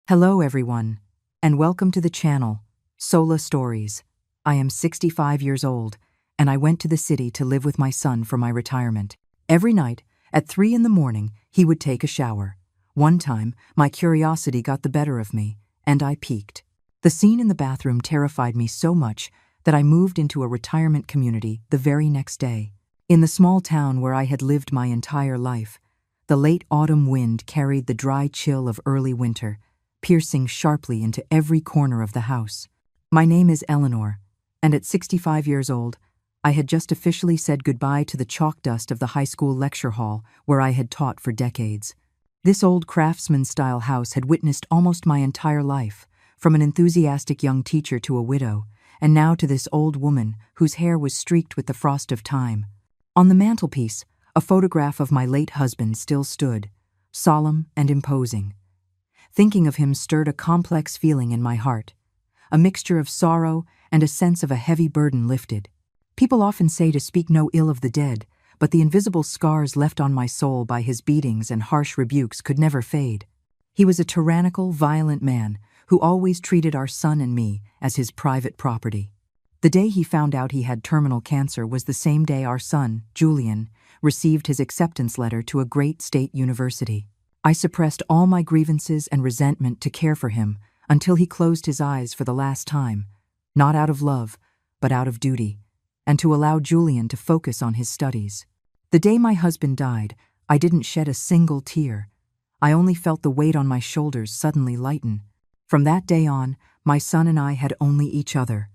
Hello everyone, and welcome to the channel, Sola Stories. I am 65 years old, and I went to the city to live with my son for my retirement. Every night, at 3 in the morning, he would take a shower. One time, my curiosity got the better of me, and I peeked. The scene in the bathroom terrified me so much that I moved into a retirement community the very next day. In the small town where I had lived my entire life, the late autumn wind carried the dry chill of early winter, piercing sharply into every corner of the house. My name is Eleanor, and at 65 years old, I had just officially said goodbye to the chalk dust of the high school lecture hall where I had taught for decades. This old craftsman-style house had witnessed almost my entire life, from an enthusiastic young teacher to a widow, and now to this old woman whose hair was streaked with the frost of time. On the mantelpiece, a photograph of my late husband still stood, solemn and imposing. Thinking of him stirred a complex feeling in my heart, a mixture of sorrow and a sense of a heavy burden lifted. People often say to speak no ill of the dead, but the invisible scars left on my soul by his beatings and harsh rebukes could never fade. He was a tyrannical, violent man who always treated our son and me as his private property. The day he found out he had terminal cancer was the same day our son, Julian, received his acceptance letter to a great state university. I suppressed all my grievances and resentment to care for him until he closed his eyes for the last time, not out of love, but out of duty, and to allow Julian to focus on his studies. The day my husband died, I didn't shed a single tear. I only felt the weight on my shoulders suddenly lighten. From that day on, my son and I had only each other.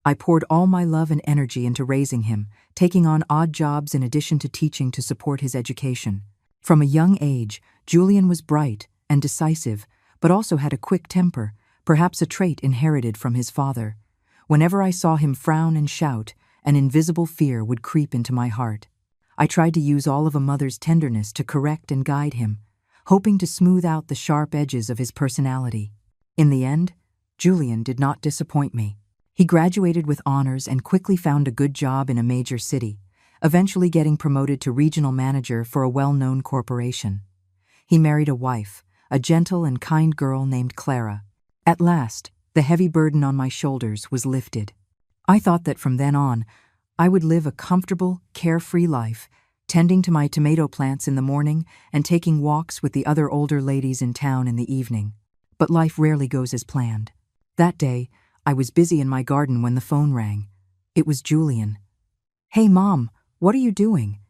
I poured all my love and energy into raising him, taking on odd jobs in addition to teaching to support his education. From a young age, Julian was bright and decisive, but also had a quick temper, perhaps a trait inherited from his father. Whenever I saw him frown and shout, an invisible fear would creep into my heart. I tried to use all of a mother's tenderness to correct and guide him, hoping to smooth out the sharp edges of his personality. In the end, Julian did not disappoint me. He graduated with honors and quickly found a good job in a major city, eventually getting promoted to regional manager for a well-known corporation. He married a wife, a gentle and kind girl named Clara. At last, the heavy burden on my shoulders was lifted. I thought that from then on, I would live a comfortable, carefree life, tending to my tomato plants in the morning and taking walks with the other older ladies in town in the evening. But life rarely goes as planned. That day, I was busy in my garden when the phone rang. It was Julian. "Hey, Mom, what are you doing?"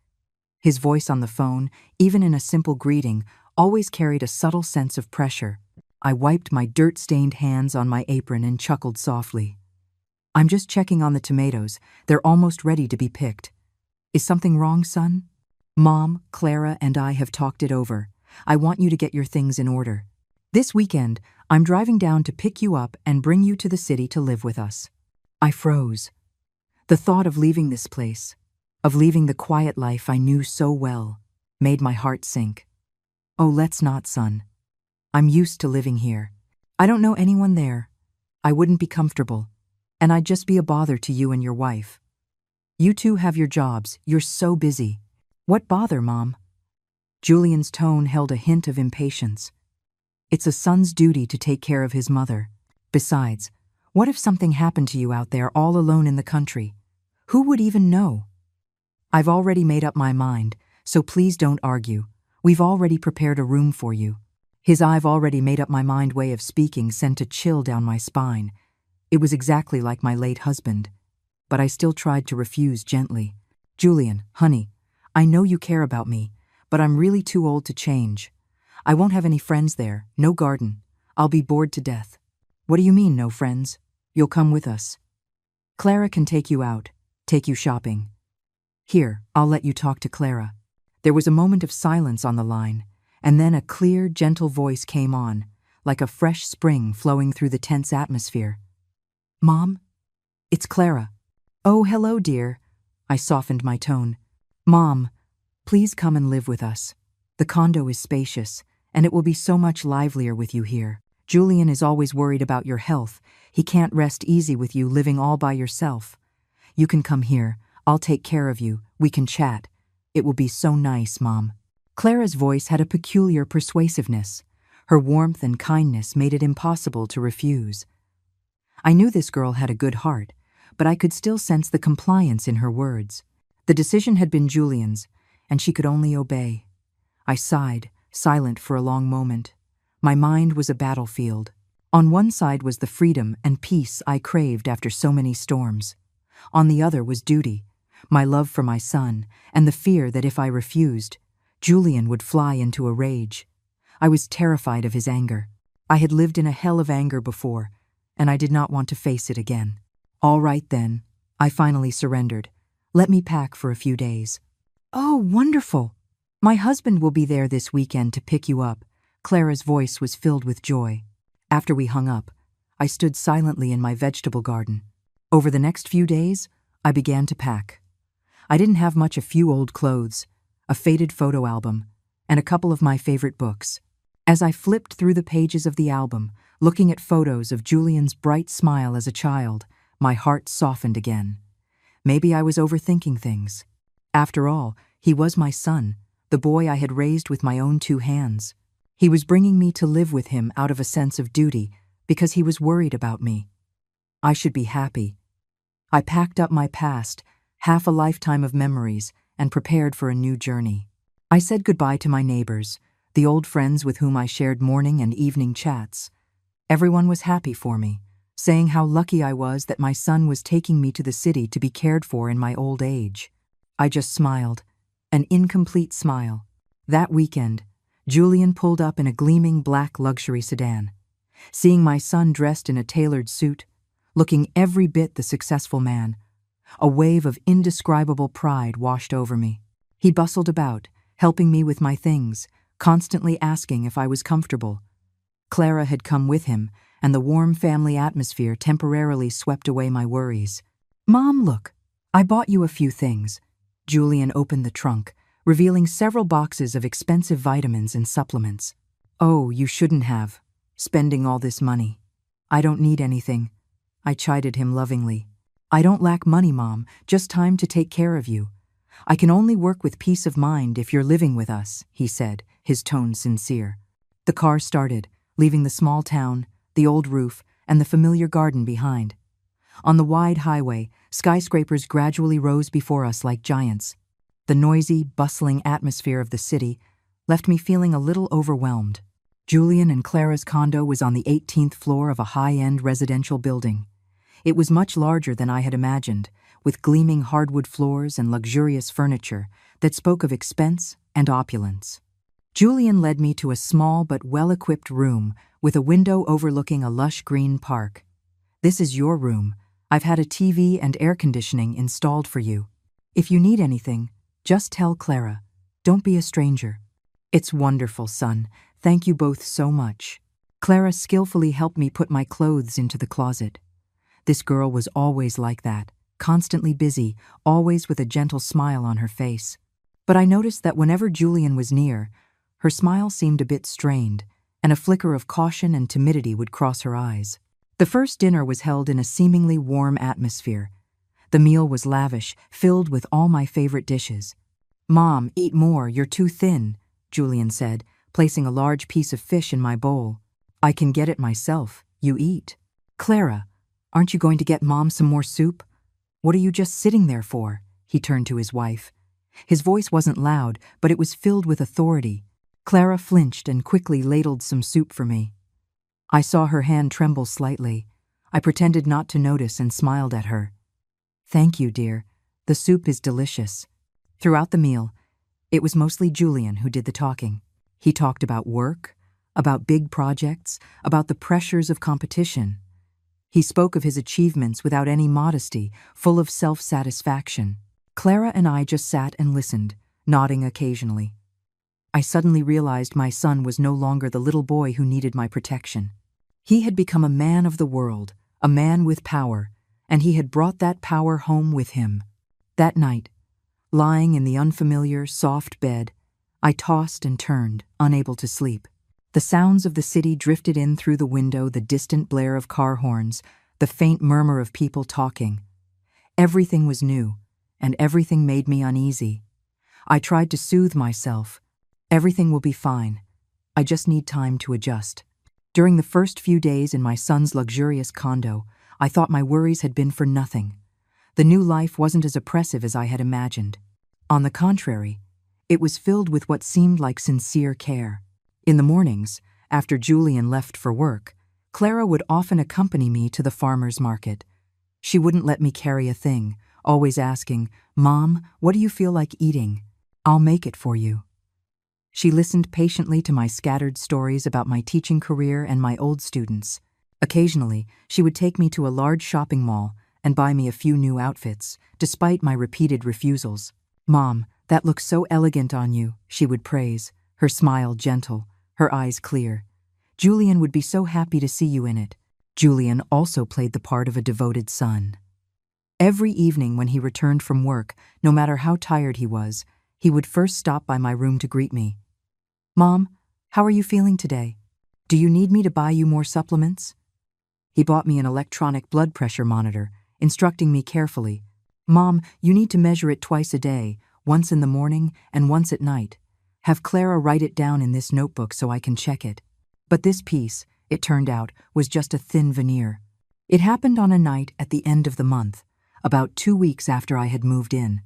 His voice on the phone, even in a simple greeting, always carried a subtle sense of pressure. I wiped my dirt-stained hands on my apron and chuckled softly. "I'm just checking on the tomatoes. They're almost ready to be picked." "Is something wrong, son?" "Mom, Clara, and I have talked it over. I want you to get your things in order. This weekend, I'm driving down to pick you up and bring you to the city to live with us." I froze. The thought of leaving this place, of leaving the quiet life I knew so well, made my heart sink. "Oh, let's not, son. I'm used to living here. I don't know anyone there. I wouldn't be comfortable, and I'd just be a bother to you and your wife. You two have your jobs. You're so busy." "What bother, Mom?" Julian's tone held a hint of impatience. "It's a son's duty to take care of his mother. Besides, what if something happened to you out there all alone in the country? Who would even know?" "I've already made up my mind, so please don't argue. We've already prepared a room for you." His "I've already made up my mind" way of speaking sent a chill down my spine. It was exactly like my late husband, but I still tried to refuse gently. "Julian, honey, I know you care about me, but I'm really too old to change. I won't have any friends there, no garden. I'll be bored to death." "What do you mean, no friends? You'll come with us. Clara can take you out, take you shopping. Here, I'll let you talk to Clara." There was a moment of silence on the line, and then a clear, gentle voice came on, like a fresh spring flowing through the tense atmosphere. "Mom? It's Clara." "Oh, hello, dear." I softened my tone. "Mom, please come and live with us. The condo is spacious, and it will be so much livelier with you here. Julian is always worried about your health. He can't rest easy with you living all by yourself. You can come here. I'll take care of you. We can chat. It will be so nice, Mom." Clara's voice had a peculiar persuasiveness. Her warmth and kindness made it impossible to refuse. I knew this girl had a good heart, but I could still sense the compliance in her words. The decision had been Julian's, and she could only obey. I sighed, silent for a long moment. My mind was a battlefield. On one side was the freedom and peace I craved after so many storms. On the other was duty, my love for my son, and the fear that if I refused, Julian would fly into a rage. I was terrified of his anger. I had lived in a hell of anger before, and I did not want to face it again. All right then, I finally surrendered. Let me pack for a few days. Oh, wonderful! My husband will be there this weekend to pick you up. Clara's voice was filled with joy. After we hung up, I stood silently in my vegetable garden. Over the next few days, I began to pack. I didn't have much, a few old clothes, a faded photo album, and a couple of my favorite books. As I flipped through the pages of the album, looking at photos of Julian's bright smile as a child, my heart softened again. Maybe I was overthinking things. After all, he was my son, the boy I had raised with my own 2 hands. He was bringing me to live with him out of a sense of duty because he was worried about me. I should be happy. I packed up my past, half a lifetime of memories, and prepared for a new journey. I said goodbye to my neighbors, the old friends with whom I shared morning and evening chats. Everyone was happy for me, saying how lucky I was that my son was taking me to the city to be cared for in my old age. I just smiled, an incomplete smile. That weekend, Julian pulled up in a gleaming black luxury sedan. Seeing my son dressed in a tailored suit, looking every bit the successful man, a wave of indescribable pride washed over me. He bustled about, helping me with my things, constantly asking if I was comfortable. Clara had come with him, and the warm family atmosphere temporarily swept away my worries. "Mom, look, I bought you a few things." Julian opened the trunk, revealing several boxes of expensive vitamins and supplements. "Oh, you shouldn't have. Spending all this money. I don't need anything." I chided him lovingly. "I don't lack money, Mom, just time to take care of you. I can only work with peace of mind if you're living with us," he said, his tone sincere. The car started, leaving the small town, the old roof, and the familiar garden behind. On the wide highway, skyscrapers gradually rose before us like giants. The noisy, bustling atmosphere of the city left me feeling a little overwhelmed. Julian and Clara's condo was on the 18th floor of a high-end residential building. It was much larger than I had imagined, with gleaming hardwood floors and luxurious furniture that spoke of expense and opulence. Julian led me to a small but well-equipped room with a window overlooking a lush green park. "This is your room. I've had a TV and air conditioning installed for you. If you need anything, just tell Clara. Don't be a stranger." "It's wonderful, son. Thank you both so much." Clara skillfully helped me put my clothes into the closet. This girl was always like that, constantly busy, always with a gentle smile on her face. But I noticed that whenever Julian was near, her smile seemed a bit strained, and a flicker of caution and timidity would cross her eyes. The first dinner was held in a seemingly warm atmosphere. The meal was lavish, filled with all my favorite dishes. "Mom, eat more, you're too thin," Julian said, placing a large piece of fish in my bowl. "I can get it myself, you eat." "Clara, aren't you going to get Mom some more soup? What are you just sitting there for?" He turned to his wife. His voice wasn't loud, but it was filled with authority. Clara flinched and quickly ladled some soup for me. I saw her hand tremble slightly. I pretended not to notice and smiled at her. "Thank you, dear. The soup is delicious." Throughout the meal, it was mostly Julian who did the talking. He talked about work, about big projects, about the pressures of competition. He spoke of his achievements without any modesty, full of self-satisfaction. Clara and I just sat and listened, nodding occasionally. I suddenly realized my son was no longer the little boy who needed my protection. He had become a man of the world, a man with power, and he had brought that power home with him. That night, lying in the unfamiliar, soft bed, I tossed and turned, unable to sleep. The sounds of the city drifted in through the window, the distant blare of car horns, the faint murmur of people talking. Everything was new, and everything made me uneasy. I tried to soothe myself. "Everything will be fine. I just need time to adjust. During the first few days in my son's luxurious condo, I thought my worries had been for nothing. The new life wasn't as oppressive as I had imagined. On the contrary, it was filled with what seemed like sincere care. In the mornings, after Julian left for work, Clara would often accompany me to the farmer's market. She wouldn't let me carry a thing, always asking, "Mom, what do you feel like eating? I'll make it for you." She listened patiently to my scattered stories about my teaching career and my old students. Occasionally, she would take me to a large shopping mall and buy me a few new outfits, despite my repeated refusals. "Mom, that looks so elegant on you," she would praise, her smile gentle, her eyes clear. "Julian would be so happy to see you in it." Julian also played the part of a devoted son. Every evening when he returned from work, no matter how tired he was, he would first stop by my room to greet me. "Mom, how are you feeling today? Do you need me to buy you more supplements?" He bought me an electronic blood pressure monitor, instructing me carefully. "Mom, you need to measure it twice a day, once in the morning and once at night. Have Clara write it down in this notebook so I can check it." But this piece, it turned out, was just a thin veneer. It happened on a night at the end of the month, about 2 weeks after I had moved in.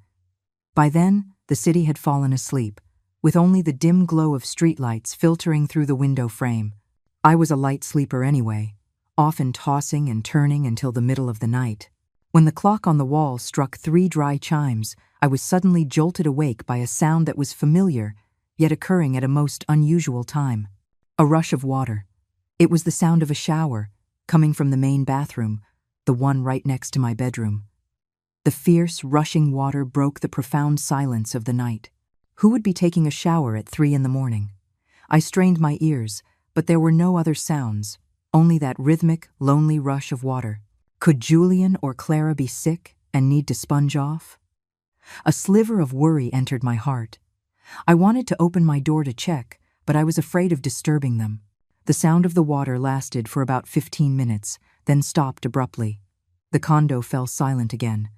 By then, the city had fallen asleep, with only the dim glow of streetlights filtering through the window frame. I was a light sleeper anyway, often tossing and turning until the middle of the night. When the clock on the wall struck 3 dry chimes, I was suddenly jolted awake by a sound that was familiar, yet occurring at a most unusual time. A rush of water. It was the sound of a shower, coming from the main bathroom, the one right next to my bedroom. The fierce, rushing water broke the profound silence of the night. Who would be taking a shower at 3 in the morning? I strained my ears, but there were no other sounds, only that rhythmic, lonely rush of water. Could Julian or Clara be sick and need to sponge off? A sliver of worry entered my heart. I wanted to open my door to check, but I was afraid of disturbing them. The sound of the water lasted for about 15 minutes, then stopped abruptly. The condo fell silent again.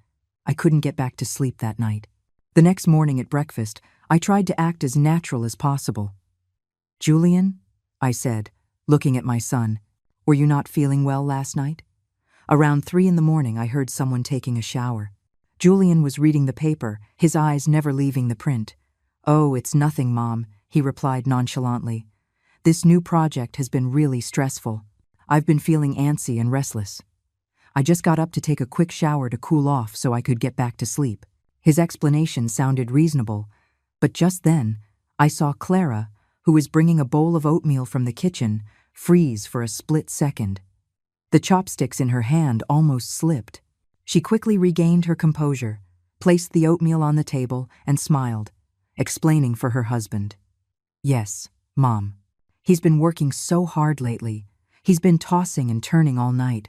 I couldn't get back to sleep that night. The next morning at breakfast, I tried to act as natural as possible. "Julian," I said, looking at my son, "were you not feeling well last night?" Around 3 in the morning, I heard someone taking a shower. Julian was reading the paper, his eyes never leaving the print. "Oh, it's nothing, Mom," he replied nonchalantly. "This new project has been really stressful. I've been feeling antsy and restless. I just got up to take a quick shower to cool off so I could get back to sleep." His explanation sounded reasonable, but just then, I saw Clara, who was bringing a bowl of oatmeal from the kitchen, freeze for a split second. The chopsticks in her hand almost slipped. She quickly regained her composure, placed the oatmeal on the table, and smiled, explaining for her husband. "Yes, Mom. He's been working so hard lately. He's been tossing and turning all night.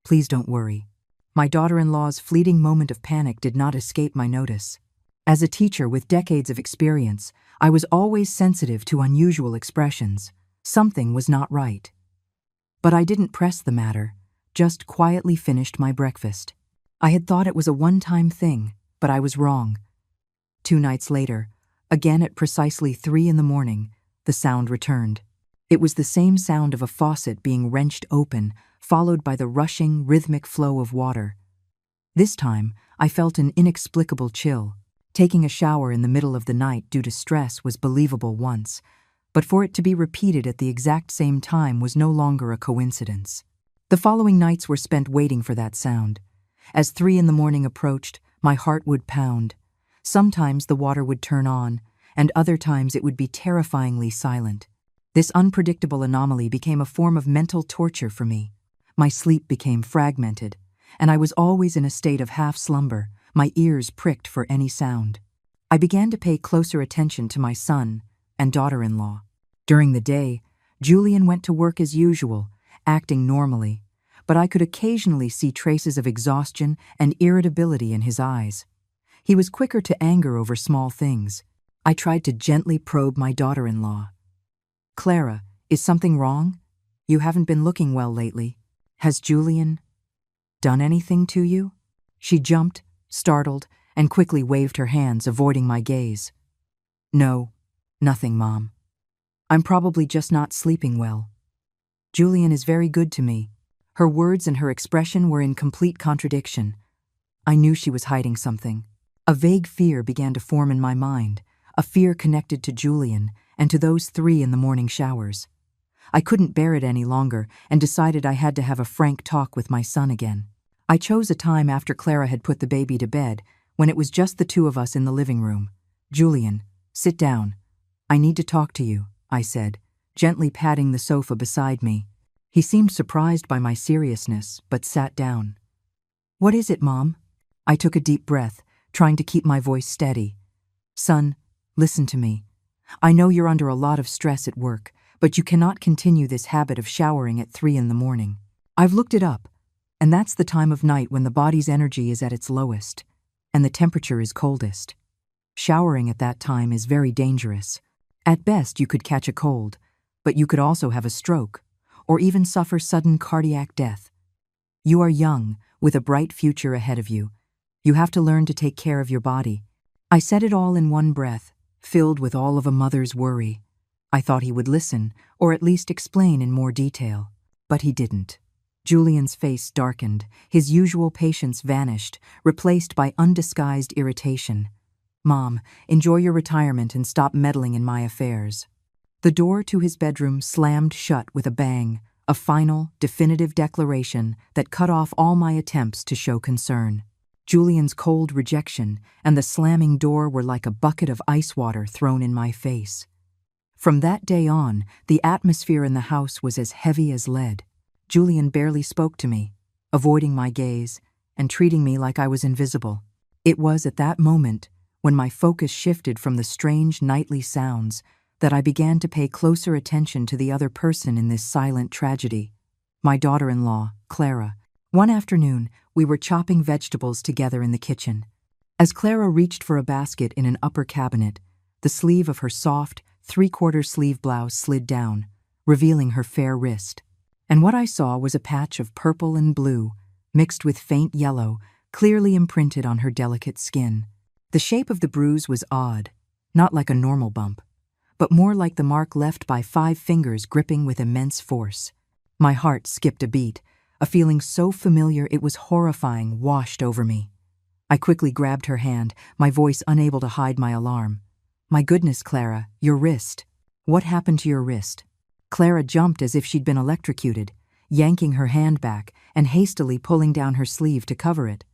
Please don't worry." My daughter-in-law's fleeting moment of panic did not escape my notice. As a teacher with decades of experience, I was always sensitive to unusual expressions. Something was not right. But I didn't press the matter, just quietly finished my breakfast. I had thought it was a one-time thing, but I was wrong. 2 nights later, again at precisely 3 in the morning, the sound returned. It was the same sound of a faucet being wrenched open, followed by the rushing, rhythmic flow of water. This time, I felt an inexplicable chill. Taking a shower in the middle of the night due to stress was believable once, but for it to be repeated at the exact same time was no longer a coincidence. The following nights were spent waiting for that sound. As 3 in the morning approached, my heart would pound. Sometimes the water would turn on, and other times it would be terrifyingly silent. This unpredictable anomaly became a form of mental torture for me. My sleep became fragmented, and I was always in a state of half-slumber, my ears pricked for any sound. I began to pay closer attention to my son and daughter-in-law. During the day, Julian went to work as usual, acting normally, but I could occasionally see traces of exhaustion and irritability in his eyes. He was quicker to anger over small things. I tried to gently probe my daughter-in-law. "Clara, is something wrong? You haven't been looking well lately. Has Julian done anything to you?" She jumped, startled, and quickly waved her hands, avoiding my gaze. "No, nothing, Mom." I'm probably just not sleeping well. Julian is very good to me. Her words and her expression were in complete contradiction. I knew she was hiding something. A vague fear began to form in my mind, a fear connected to Julian and to those 3 in the morning showers. I couldn't bear it any longer and decided I had to have a frank talk with my son again. I chose a time after Clara had put the baby to bed, when it was just the 2 of us in the living room. "Julian, sit down. I need to talk to you," I said, gently patting the sofa beside me. He seemed surprised by my seriousness, but sat down. "What is it, Mom?" I took a deep breath, trying to keep my voice steady. "Son, listen to me. I know you're under a lot of stress at work, but you cannot continue this habit of showering at 3 in the morning. I've looked it up, and that's the time of night when the body's energy is at its lowest, and the temperature is coldest. Showering at that time is very dangerous. At best, you could catch a cold, but you could also have a stroke, or even suffer sudden cardiac death. You are young, with a bright future ahead of you. You have to learn to take care of your body." I said it all in one breath, filled with all of a mother's worry. I thought he would listen, or at least explain in more detail. But he didn't. Julian's face darkened, his usual patience vanished, replaced by undisguised irritation. "Mom, enjoy your retirement and stop meddling in my affairs." The door to his bedroom slammed shut with a bang, a final, definitive declaration that cut off all my attempts to show concern. Julian's cold rejection and the slamming door were like a bucket of ice water thrown in my face. From that day on, the atmosphere in the house was as heavy as lead. Julian barely spoke to me, avoiding my gaze and treating me like I was invisible. It was at that moment, when my focus shifted from the strange nightly sounds, that I began to pay closer attention to the other person in this silent tragedy, my daughter-in-law, Clara. One afternoon, we were chopping vegetables together in the kitchen. As Clara reached for a basket in an upper cabinet, the sleeve of her soft, 3/4 sleeve blouse slid down, revealing her fair wrist. And what I saw was a patch of purple and blue, mixed with faint yellow, clearly imprinted on her delicate skin. The shape of the bruise was odd, not like a normal bump, but more like the mark left by 5 fingers gripping with immense force. My heart skipped a beat. A feeling so familiar it was horrifying washed over me. I quickly grabbed her hand, my voice unable to hide my alarm. "My goodness, Clara, your wrist. What happened to your wrist?" Clara jumped as if she'd been electrocuted, yanking her hand back and hastily pulling down her sleeve to cover it.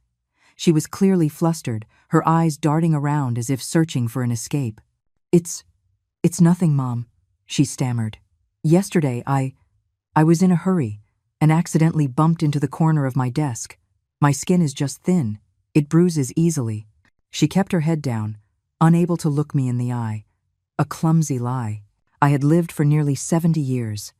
She was clearly flustered, her eyes darting around as if searching for an escape. It's nothing, Mom," she stammered. "Yesterday, I was in a hurry and accidentally bumped into the corner of my desk. My skin is just thin. It bruises easily." She kept her head down, unable to look me in the eye. A clumsy lie. I had lived for nearly 70 years.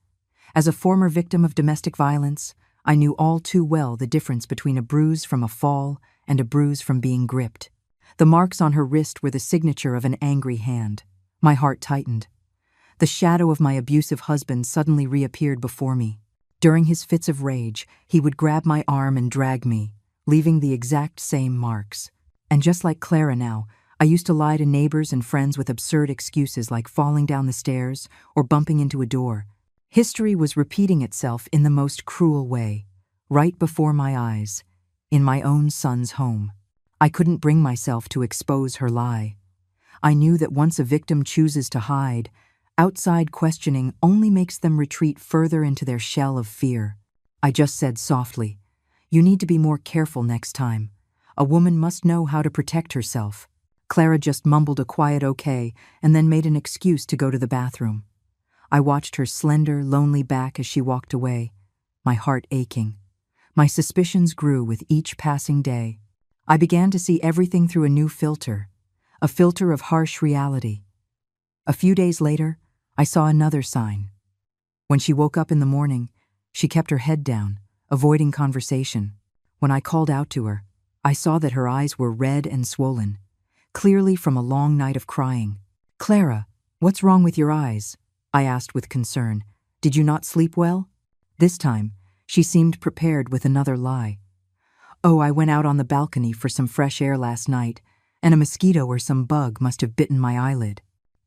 As a former victim of domestic violence, I knew all too well the difference between a bruise from a fall and a bruise from being gripped. The marks on her wrist were the signature of an angry hand. My heart tightened. The shadow of my abusive husband suddenly reappeared before me. During his fits of rage, he would grab my arm and drag me, leaving the exact same marks. And just like Clara now, I used to lie to neighbors and friends with absurd excuses like falling down the stairs or bumping into a door. History was repeating itself in the most cruel way, right before my eyes, in my own son's home. I couldn't bring myself to expose her lie. I knew that once a victim chooses to hide, outside questioning only makes them retreat further into their shell of fear. I just said softly, "You need to be more careful next time. A woman must know how to protect herself." Clara just mumbled a quiet okay and then made an excuse to go to the bathroom. I watched her slender, lonely back as she walked away, my heart aching. My suspicions grew with each passing day. I began to see everything through a new filter, a filter of harsh reality. A few days later, I saw another sign. When she woke up in the morning, she kept her head down, avoiding conversation. When I called out to her, I saw that her eyes were red and swollen, clearly from a long night of crying. "Clara, what's wrong with your eyes?" I asked with concern. "Did you not sleep well?" This time, she seemed prepared with another lie. "Oh, I went out on the balcony for some fresh air last night, and a mosquito or some bug must have bitten my eyelid.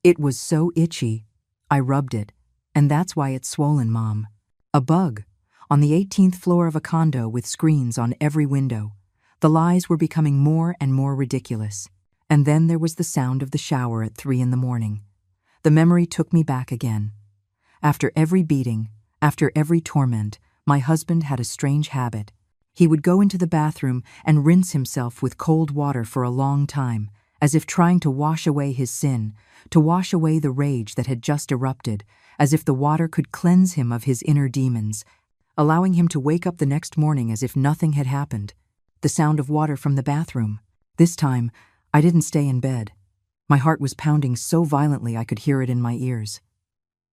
It was so itchy. I rubbed it, and that's why it's swollen, Mom. A bug. On the 18th floor of a condo with screens on every window. The lies were becoming more and more ridiculous. And then there was the sound of the shower at 3 in the morning. The memory took me back again. After every beating, after every torment, my husband had a strange habit. He would go into the bathroom and rinse himself with cold water for a long time, as if trying to wash away his sin, to wash away the rage that had just erupted, as if the water could cleanse him of his inner demons, allowing him to wake up the next morning as if nothing had happened. The sound of water from the bathroom. This time, I didn't stay in bed. My heart was pounding so violently I could hear it in my ears.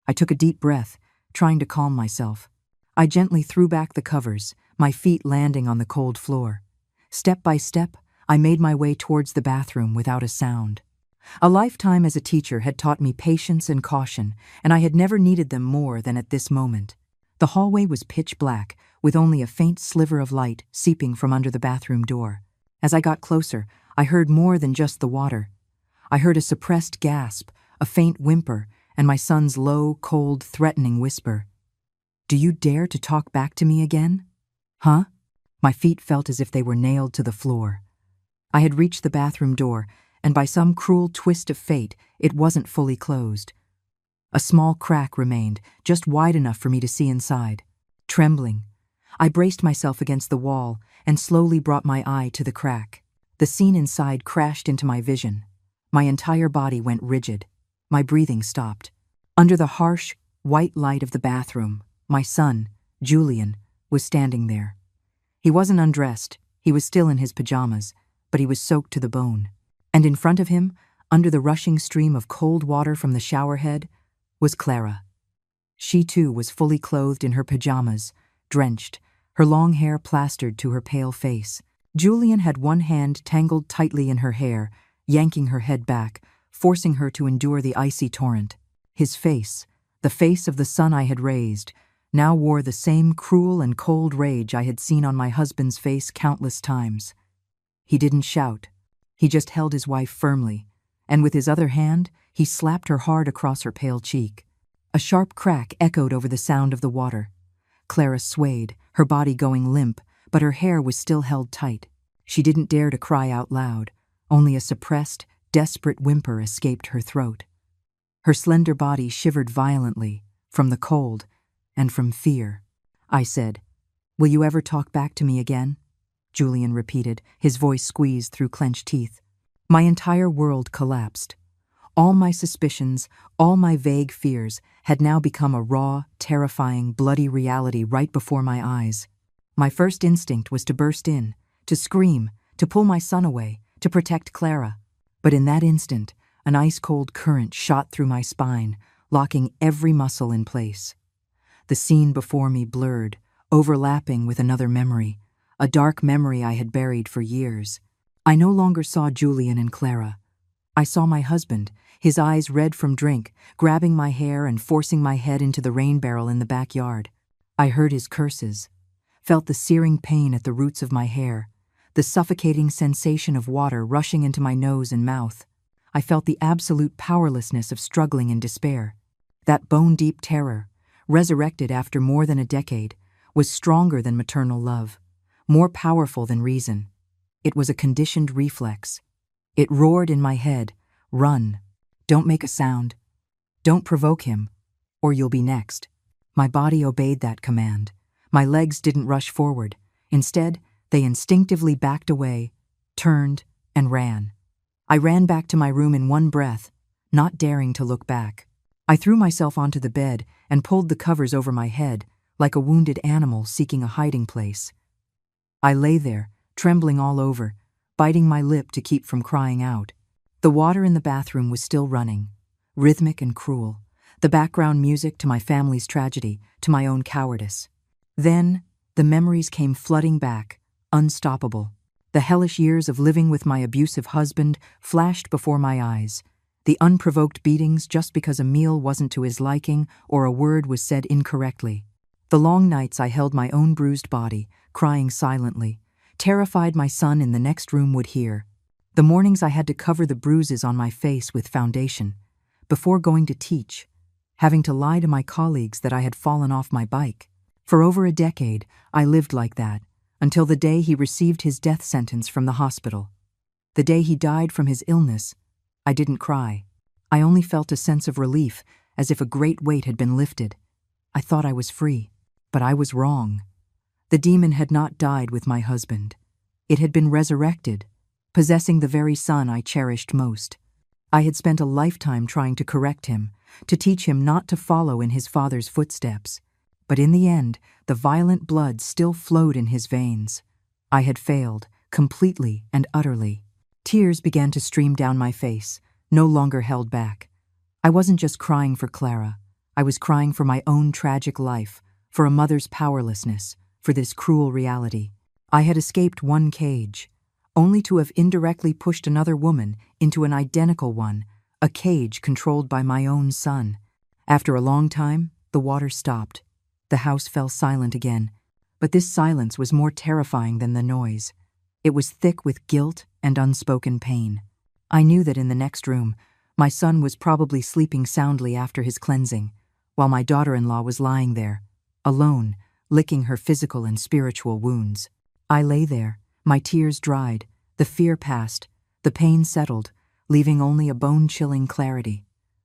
I took a deep breath, trying to calm myself. I gently threw back the covers, my feet landing on the cold floor. Step by step, I made my way towards the bathroom without a sound. A lifetime as a teacher had taught me patience and caution, and I had never needed them more than at this moment. The hallway was pitch black, with only a faint sliver of light seeping from under the bathroom door. As I got closer, I heard more than just the water. I heard a suppressed gasp, a faint whimper, and my son's low, cold, threatening whisper. "Do you dare to talk back to me again?" "Huh?" My feet felt as if they were nailed to the floor. I had reached the bathroom door, and by some cruel twist of fate, it wasn't fully closed. A small crack remained, just wide enough for me to see inside. Trembling, I braced myself against the wall and slowly brought my eye to the crack. The scene inside crashed into my vision. My entire body went rigid. My breathing stopped. Under the harsh, white light of the bathroom, my son, Julian, was standing there. He wasn't undressed, he was still in his pajamas, but he was soaked to the bone. And in front of him, under the rushing stream of cold water from the shower head, was Clara. She too was fully clothed in her pajamas, drenched, her long hair plastered to her pale face. Julian had one hand tangled tightly in her hair, yanking her head back, forcing her to endure the icy torrent. His face, the face of the son I had raised, now wore the same cruel and cold rage I had seen on my husband's face countless times. He didn't shout. He just held his wife firmly, and with his other hand, he slapped her hard across her pale cheek. A sharp crack echoed over the sound of the water. Clara swayed, her body going limp, but her hair was still held tight. She didn't dare to cry out loud. Only a suppressed, desperate whimper escaped her throat. Her slender body shivered violently, from the cold and from fear. I said, "Will you ever talk back to me again?" Julian repeated, his voice squeezed through clenched teeth. My entire world collapsed. All my suspicions, all my vague fears, had now become a raw, terrifying, bloody reality right before my eyes. My first instinct was to burst in, to scream, to pull my son away, to protect Clara. But in that instant, an ice-cold current shot through my spine, locking every muscle in place. The scene before me blurred, overlapping with another memory, a dark memory I had buried for years. I no longer saw Julian and Clara. I saw my husband, his eyes red from drink, grabbing my hair and forcing my head into the rain barrel in the backyard. I heard his curses, felt the searing pain at the roots of my hair, the suffocating sensation of water rushing into my nose and mouth. I felt the absolute powerlessness of struggling in despair. That bone-deep terror, resurrected after more than a decade, was stronger than maternal love, more powerful than reason. It was a conditioned reflex. It roared in my head, "Run. Don't make a sound. Don't provoke him, or you'll be next." My body obeyed that command. My legs didn't rush forward. Instead, they instinctively backed away, turned, and ran. I ran back to my room in one breath, not daring to look back. I threw myself onto the bed and pulled the covers over my head, like a wounded animal seeking a hiding place. I lay there, trembling all over, biting my lip to keep from crying out. The water in the bathroom was still running, rhythmic and cruel, the background music to my family's tragedy, to my own cowardice. Then, the memories came flooding back, unstoppable. The hellish years of living with my abusive husband flashed before my eyes. The unprovoked beatings just because a meal wasn't to his liking or a word was said incorrectly. The long nights I held my own bruised body, crying silently, terrified my son in the next room would hear. The mornings I had to cover the bruises on my face with foundation. Before going to teach, having to lie to my colleagues that I had fallen off my bike. For over a decade, I lived like that, until the day he received his death sentence from the hospital. The day he died from his illness, I didn't cry. I only felt a sense of relief, as if a great weight had been lifted. I thought I was free, but I was wrong. The demon had not died with my husband. It had been resurrected, possessing the very son I cherished most. I had spent a lifetime trying to correct him, to teach him not to follow in his father's footsteps. But in the end, the violent blood still flowed in his veins. I had failed, completely and utterly. Tears began to stream down my face, no longer held back. I wasn't just crying for Clara. I was crying for my own tragic life, for a mother's powerlessness, for this cruel reality. I had escaped one cage, only to have indirectly pushed another woman into an identical one, a cage controlled by my own son. After a long time, the water stopped. The house fell silent again, but this silence was more terrifying than the noise. It was thick with guilt and unspoken pain. I knew that in the next room, my son was probably sleeping soundly after his cleansing, while my daughter-in-law was lying there, alone, licking her physical and spiritual wounds. I lay there, my tears dried, the fear passed, the pain settled, leaving only a bone-chilling clarity.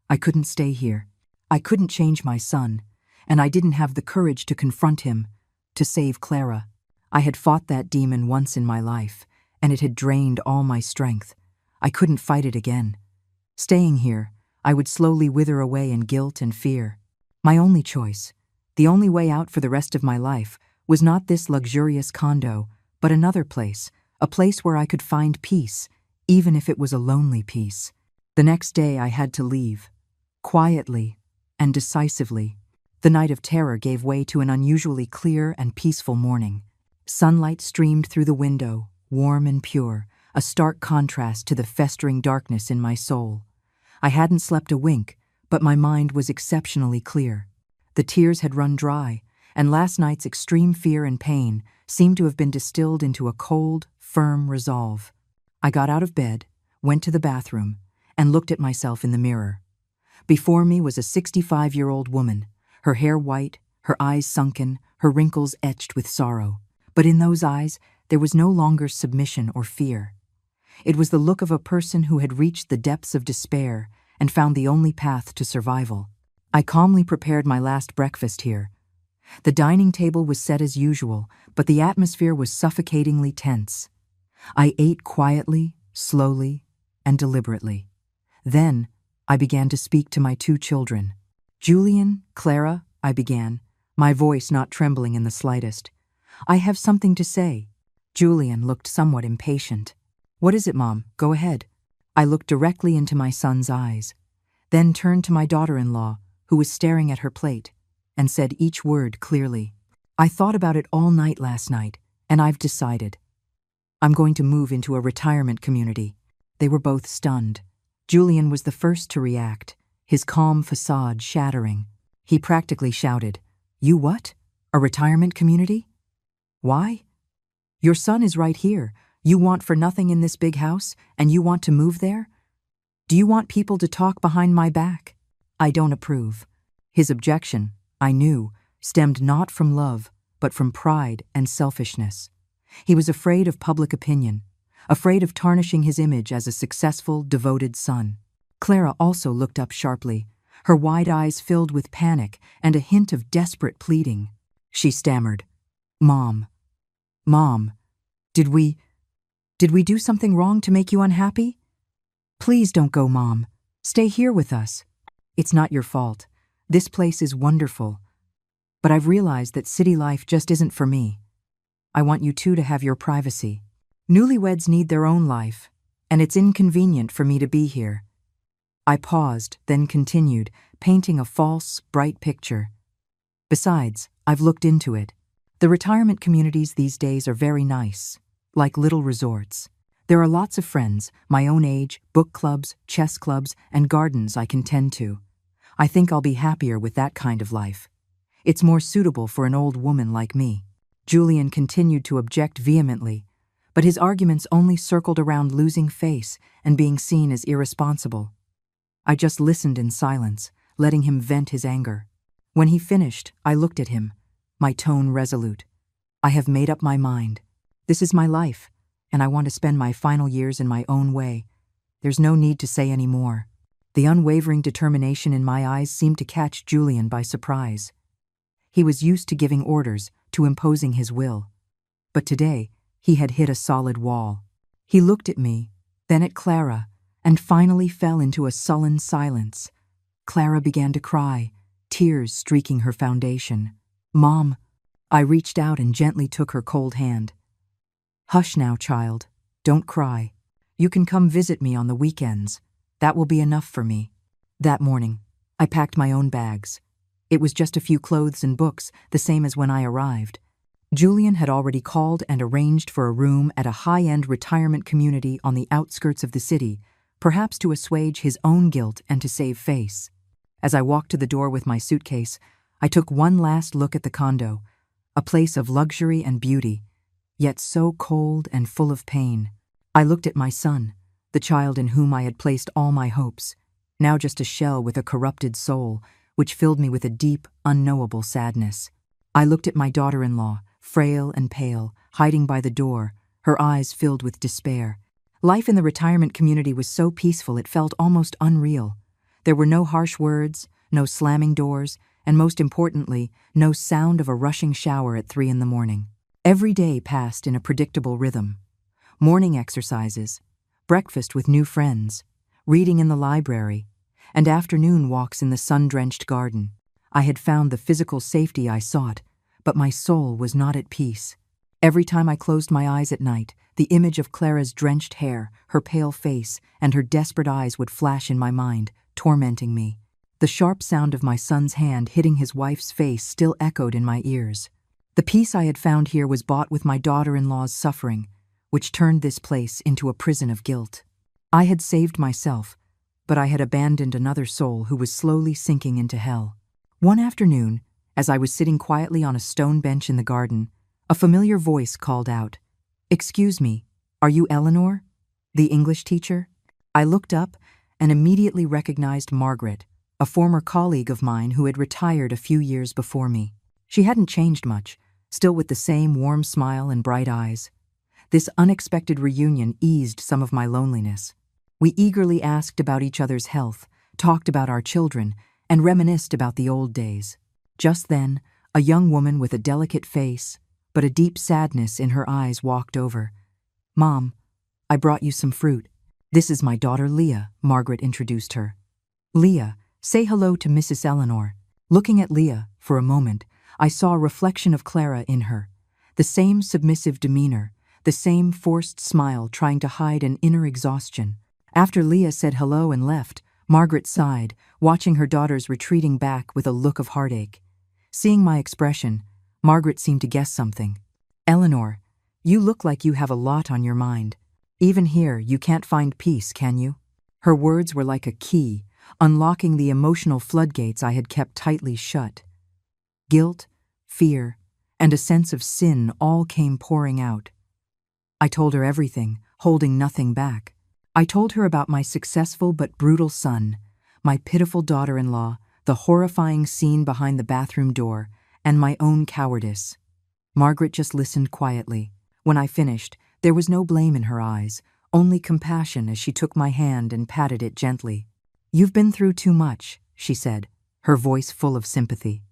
I couldn't stay here. I couldn't change my son, and I didn't have the courage to confront him, to save Clara. I had fought that demon once in my life, and it had drained all my strength. I couldn't fight it again. Staying here, I would slowly wither away in guilt and fear. My only choice, the only way out for the rest of my life, was not this luxurious condo, but another place, a place where I could find peace, even if it was a lonely peace. The next day I had to leave, quietly and decisively. The night of terror gave way to an unusually clear and peaceful morning. Sunlight streamed through the window, warm and pure, a stark contrast to the festering darkness in my soul. I hadn't slept a wink, but my mind was exceptionally clear. The tears had run dry, and last night's extreme fear and pain seemed to have been distilled into a cold, firm resolve. I got out of bed, went to the bathroom, and looked at myself in the mirror. Before me was a 65-year-old woman, her hair white, her eyes sunken, her wrinkles etched with sorrow. But in those eyes, there was no longer submission or fear. It was the look of a person who had reached the depths of despair and found the only path to survival. I calmly prepared my last breakfast here. The dining table was set as usual, but the atmosphere was suffocatingly tense. I ate quietly, slowly, and deliberately. Then, I began to speak to my two children. "Julian, Clara," I began, my voice not trembling in the slightest. "I have something to say." Julian looked somewhat impatient. "What is it, Mom? Go ahead." I looked directly into my son's eyes, then turned to my daughter-in-law, who was staring at her plate, and said each word clearly. "I thought about it all night last night, and I've decided. I'm going to move into a retirement community." They were both stunned. Julian was the first to react, his calm facade shattering. He practically shouted, "You what? A retirement community? Why? Your son is right here. You want for nothing in this big house, and you want to move there? Do you want people to talk behind my back? I don't approve." His objection, I knew, stemmed not from love, but from pride and selfishness. He was afraid of public opinion, afraid of tarnishing his image as a successful, devoted son. Clara also looked up sharply, her wide eyes filled with panic and a hint of desperate pleading. She stammered, Mom, did we do something wrong to make you unhappy? Please don't go, Mom. Stay here with us. It's not your fault. This place is wonderful. But I've realized that city life just isn't for me. I want you two to have your privacy. Newlyweds need their own life, and it's inconvenient for me to be here." I paused, then continued, painting a false, bright picture. "Besides, I've looked into it. The retirement communities these days are very nice, like little resorts. There are lots of friends, my own age, book clubs, chess clubs, and gardens I can tend to. I think I'll be happier with that kind of life. It's more suitable for an old woman like me." Julian continued to object vehemently, but his arguments only circled around losing face and being seen as irresponsible. I just listened in silence, letting him vent his anger. When he finished, I looked at him, my tone resolute. I have made up my mind. This is my life, and I want to spend my final years in my own way. There's no need to say any more. The unwavering determination in my eyes seemed to catch Julian by surprise. He was used to giving orders, to imposing his will. But today, he had hit a solid wall. He looked at me, then at Clara, and finally fell into a sullen silence. Clara began to cry, tears streaking her foundation. "Mom," I reached out and gently took her cold hand. "Hush now, child. Don't cry. You can come visit me on the weekends. That will be enough for me." That morning, I packed my own bags. It was just a few clothes and books, the same as when I arrived. Julian had already called and arranged for a room at a high-end retirement community on the outskirts of the city, perhaps to assuage his own guilt and to save face. As I walked to the door with my suitcase, I took one last look at the condo, a place of luxury and beauty, yet so cold and full of pain. I looked at my son, the child in whom I had placed all my hopes, now just a shell with a corrupted soul, which filled me with a deep, unknowable sadness. I looked at my daughter-in-law, frail and pale, hiding by the door, her eyes filled with despair. Life in the retirement community was so peaceful it felt almost unreal. There were no harsh words, no slamming doors, and most importantly, no sound of a rushing shower at 3 in the morning. Every day passed in a predictable rhythm. Morning exercises, breakfast with new friends, reading in the library, and afternoon walks in the sun-drenched garden. I had found the physical safety I sought, but my soul was not at peace. Every time I closed my eyes at night, the image of Clara's drenched hair, her pale face, and her desperate eyes would flash in my mind, tormenting me. The sharp sound of my son's hand hitting his wife's face still echoed in my ears. The peace I had found here was bought with my daughter-in-law's suffering, which turned this place into a prison of guilt. I had saved myself, but I had abandoned another soul who was slowly sinking into hell. One afternoon, as I was sitting quietly on a stone bench in the garden, a familiar voice called out, "Excuse me, are you Eleanor, the English teacher?" I looked up and immediately recognized Margaret, a former colleague of mine who had retired a few years before me. She hadn't changed much, still with the same warm smile and bright eyes. This unexpected reunion eased some of my loneliness. We eagerly asked about each other's health, talked about our children, and reminisced about the old days. Just then, a young woman with a delicate face, but a deep sadness in her eyes walked over. "Mom, I brought you some fruit. This is my daughter Leah," Margaret introduced her. "Leah, say hello to Mrs. Eleanor." Looking at Leah, for a moment, I saw a reflection of Clara in her. The same submissive demeanor, the same forced smile trying to hide an inner exhaustion. After Leah said hello and left, Margaret sighed, watching her daughters retreating back with a look of heartache. Seeing my expression, Margaret seemed to guess something. "Eleanor, you look like you have a lot on your mind. Even here, you can't find peace, can you?" Her words were like a key, unlocking the emotional floodgates I had kept tightly shut. Guilt, fear, and a sense of sin all came pouring out. I told her everything, holding nothing back. I told her about my successful but brutal son, my pitiful daughter-in-law, the horrifying scene behind the bathroom door, and my own cowardice. Margaret just listened quietly. When I finished, there was no blame in her eyes, only compassion as she took my hand and patted it gently. "You've been through too much," she said, her voice full of sympathy.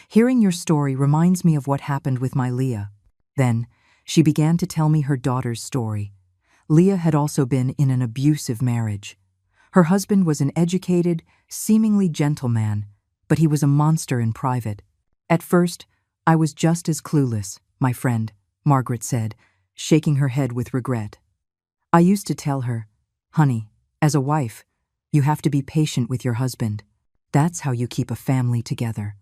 "Hearing your story reminds me of what happened with my Leah." Then, she began to tell me her daughter's story. Leah had also been in an abusive marriage. Her husband was an educated, seemingly gentle man, but he was a monster in private. "At first, I was just as clueless, my friend," Margaret said, shaking her head with regret. "I used to tell her, 'Honey, as a wife, you have to be patient with your husband. That's how you keep a family together.'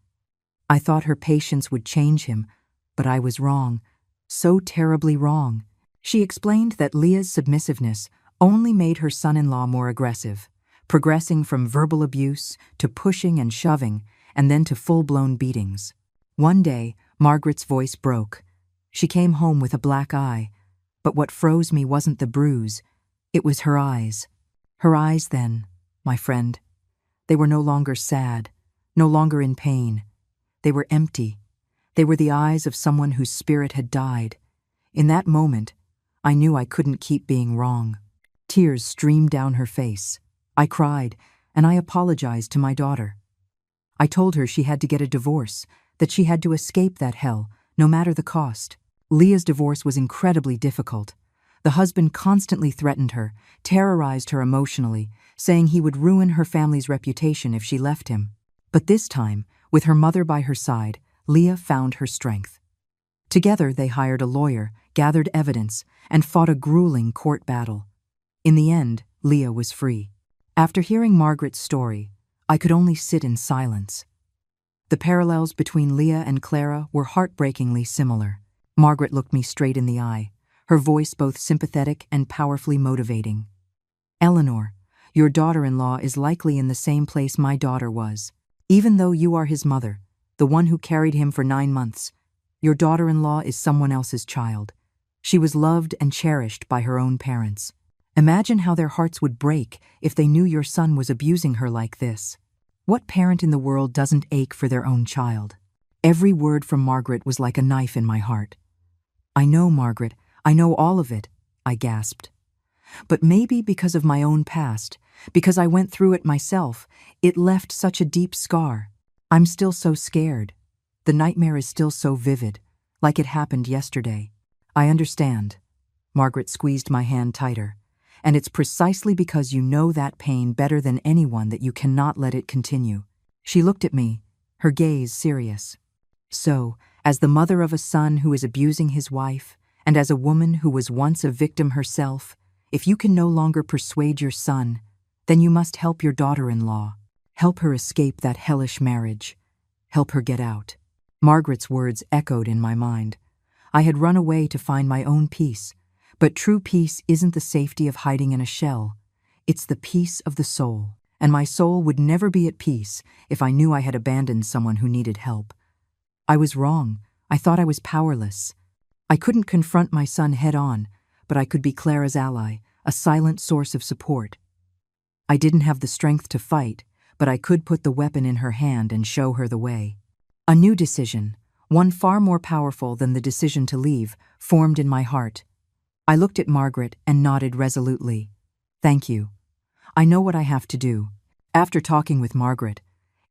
I thought her patience would change him, but I was wrong, so terribly wrong." She explained that Leah's submissiveness only made her son-in-law more aggressive, progressing from verbal abuse to pushing and shoving, and then to full-blown beatings. One day, Margaret's voice broke. She came home with a black eye, but what froze me wasn't the bruise, it was her eyes. Her eyes then, my friend. They were no longer sad, no longer in pain. They were empty. They were the eyes of someone whose spirit had died. In that moment, I knew I couldn't keep being wrong. Tears streamed down her face. I cried, and I apologized to my daughter. I told her she had to get a divorce, that she had to escape that hell, no matter the cost. Leah's divorce was incredibly difficult. The husband constantly threatened her, terrorized her emotionally, saying he would ruin her family's reputation if she left him. But this time, with her mother by her side, Leah found her strength. Together they hired a lawyer, gathered evidence, and fought a grueling court battle. In the end, Leah was free. After hearing Margaret's story, I could only sit in silence. The parallels between Leah and Clara were heartbreakingly similar. Margaret looked me straight in the eye, her voice both sympathetic and powerfully motivating. "Eleanor, your daughter-in-law is likely in the same place my daughter was. Even though you are his mother, the one who carried him for 9 months, your daughter-in-law is someone else's child. She was loved and cherished by her own parents. Imagine how their hearts would break if they knew your son was abusing her like this. What parent in the world doesn't ache for their own child?" Every word from Margaret was like a knife in my heart. "I know, Margaret, I know all of it," I gasped. But maybe because of my own past, because I went through it myself, it left such a deep scar. I'm still so scared. The nightmare is still so vivid, like it happened yesterday. "I understand." Margaret squeezed my hand tighter. "And it's precisely because you know that pain better than anyone that you cannot let it continue." She looked at me, her gaze serious. "So, as the mother of a son who is abusing his wife, and as a woman who was once a victim herself, if you can no longer persuade your son, then you must help your daughter-in-law. Help her escape that hellish marriage. Help her get out." Margaret's words echoed in my mind. I had run away to find my own peace, but true peace isn't the safety of hiding in a shell. It's the peace of the soul, and my soul would never be at peace if I knew I had abandoned someone who needed help. I was wrong. I thought I was powerless. I couldn't confront my son head-on, but I could be Clara's ally, a silent source of support. I didn't have the strength to fight, but I could put the weapon in her hand and show her the way. A new decision, one far more powerful than the decision to leave, formed in my heart. I looked at Margaret and nodded resolutely. "Thank you. I know what I have to do." After talking with Margaret,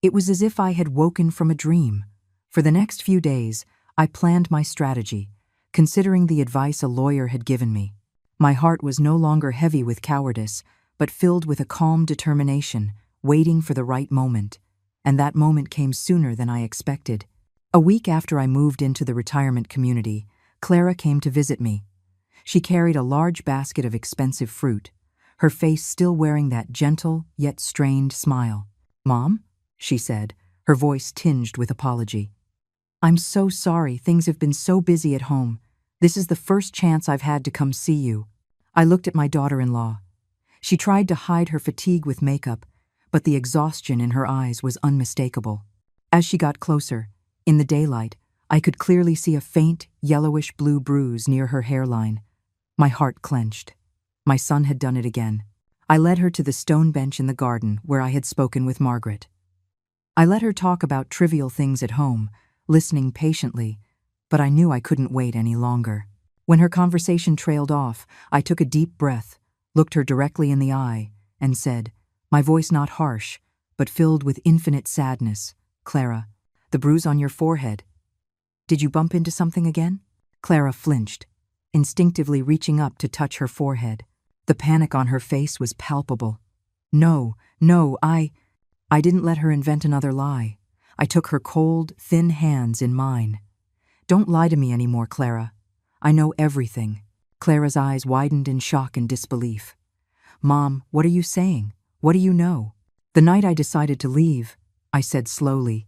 it was as if I had woken from a dream. For the next few days, I planned my strategy, considering the advice a lawyer had given me. My heart was no longer heavy with cowardice, but filled with a calm determination, waiting for the right moment. And that moment came sooner than I expected. A week after I moved into the retirement community, Clara came to visit me. She carried a large basket of expensive fruit, her face still wearing that gentle yet strained smile. "Mom?" she said, her voice tinged with apology. "I'm so sorry, things have been so busy at home. This is the first chance I've had to come see you." I looked at my daughter-in-law. She tried to hide her fatigue with makeup, but the exhaustion in her eyes was unmistakable. As she got closer, in the daylight, I could clearly see a faint, yellowish-blue bruise near her hairline. My heart clenched. My son had done it again. I led her to the stone bench in the garden where I had spoken with Margaret. I let her talk about trivial things at home, listening patiently, but I knew I couldn't wait any longer. When her conversation trailed off, I took a deep breath, looked her directly in the eye, and said, my voice not harsh, but filled with infinite sadness, "Clara, the bruise on your forehead. Did you bump into something again?" Clara flinched, instinctively reaching up to touch her forehead. The panic on her face was palpable. No, I didn't let her invent another lie. I took her cold, thin hands in mine. "Don't lie to me anymore, Clara. I know everything." Clara's eyes widened in shock and disbelief. "Mom, what are you saying? What do you know?" "The night I decided to leave," I said slowly,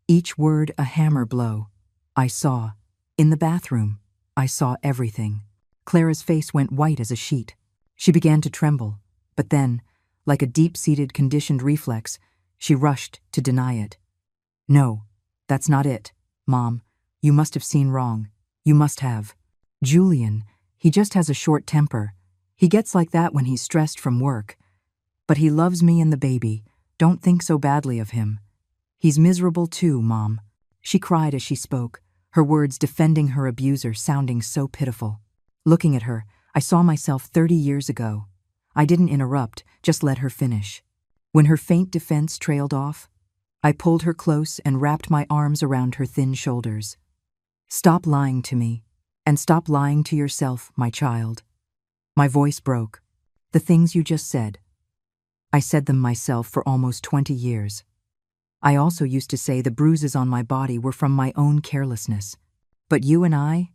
each word a hammer blow. "I saw. In the bathroom. I saw everything." Clara's face went white as a sheet. She began to tremble, but then, like a deep-seated conditioned reflex, she rushed to deny it. "No, that's not it, Mom. You must have seen wrong. You must have. Julian, he just has a short temper. He gets like that when he's stressed from work. But he loves me and the baby. Don't think so badly of him. He's miserable too, Mom. She cried as she spoke, her words defending her abuser sounding so pitiful. Looking at her, I saw myself 30 years ago. I didn't interrupt, just let her finish. When her faint defense trailed off, I pulled her close and wrapped my arms around her thin shoulders. Stop lying to me, and stop lying to yourself, my child. My voice broke. The things you just said. I said them myself for almost 20 years. I also used to say the bruises on my body were from my own carelessness. But you and I,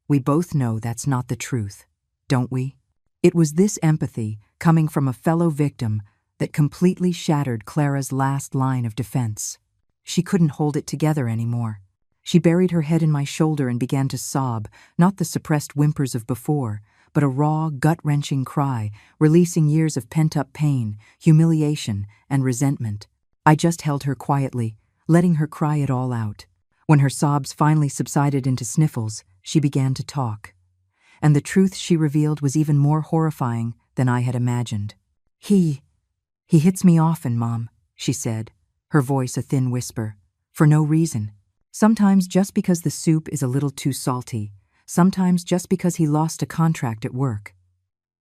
we both know that's not the truth, don't we? It was this empathy, coming from a fellow victim, that completely shattered Clara's last line of defense. She couldn't hold it together anymore. She buried her head in my shoulder and began to sob, not the suppressed whimpers of before, but a raw, gut-wrenching cry, releasing years of pent-up pain, humiliation, and resentment. I just held her quietly, letting her cry it all out. When her sobs finally subsided into sniffles, she began to talk. And the truth she revealed was even more horrifying than I had imagined. He hits me often, Mom, she said, her voice a thin whisper, for no reason. Sometimes just because the soup is a little too salty, sometimes just because he lost a contract at work.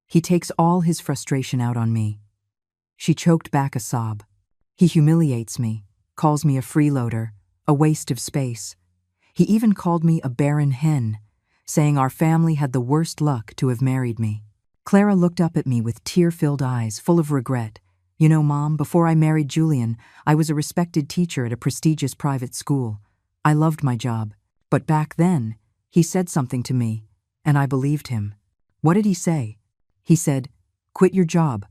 He takes all his frustration out on me. She choked back a sob. He humiliates me, calls me a freeloader, a waste of space. He even called me a barren hen, saying our family had the worst luck to have married me. Clara looked up at me with tear-filled eyes, full of regret. You know, Mom, before I married Julian, I was a respected teacher at a prestigious private school. I loved my job. But back then, he said something to me, and I believed him. What did he say? He said, "Quit your job.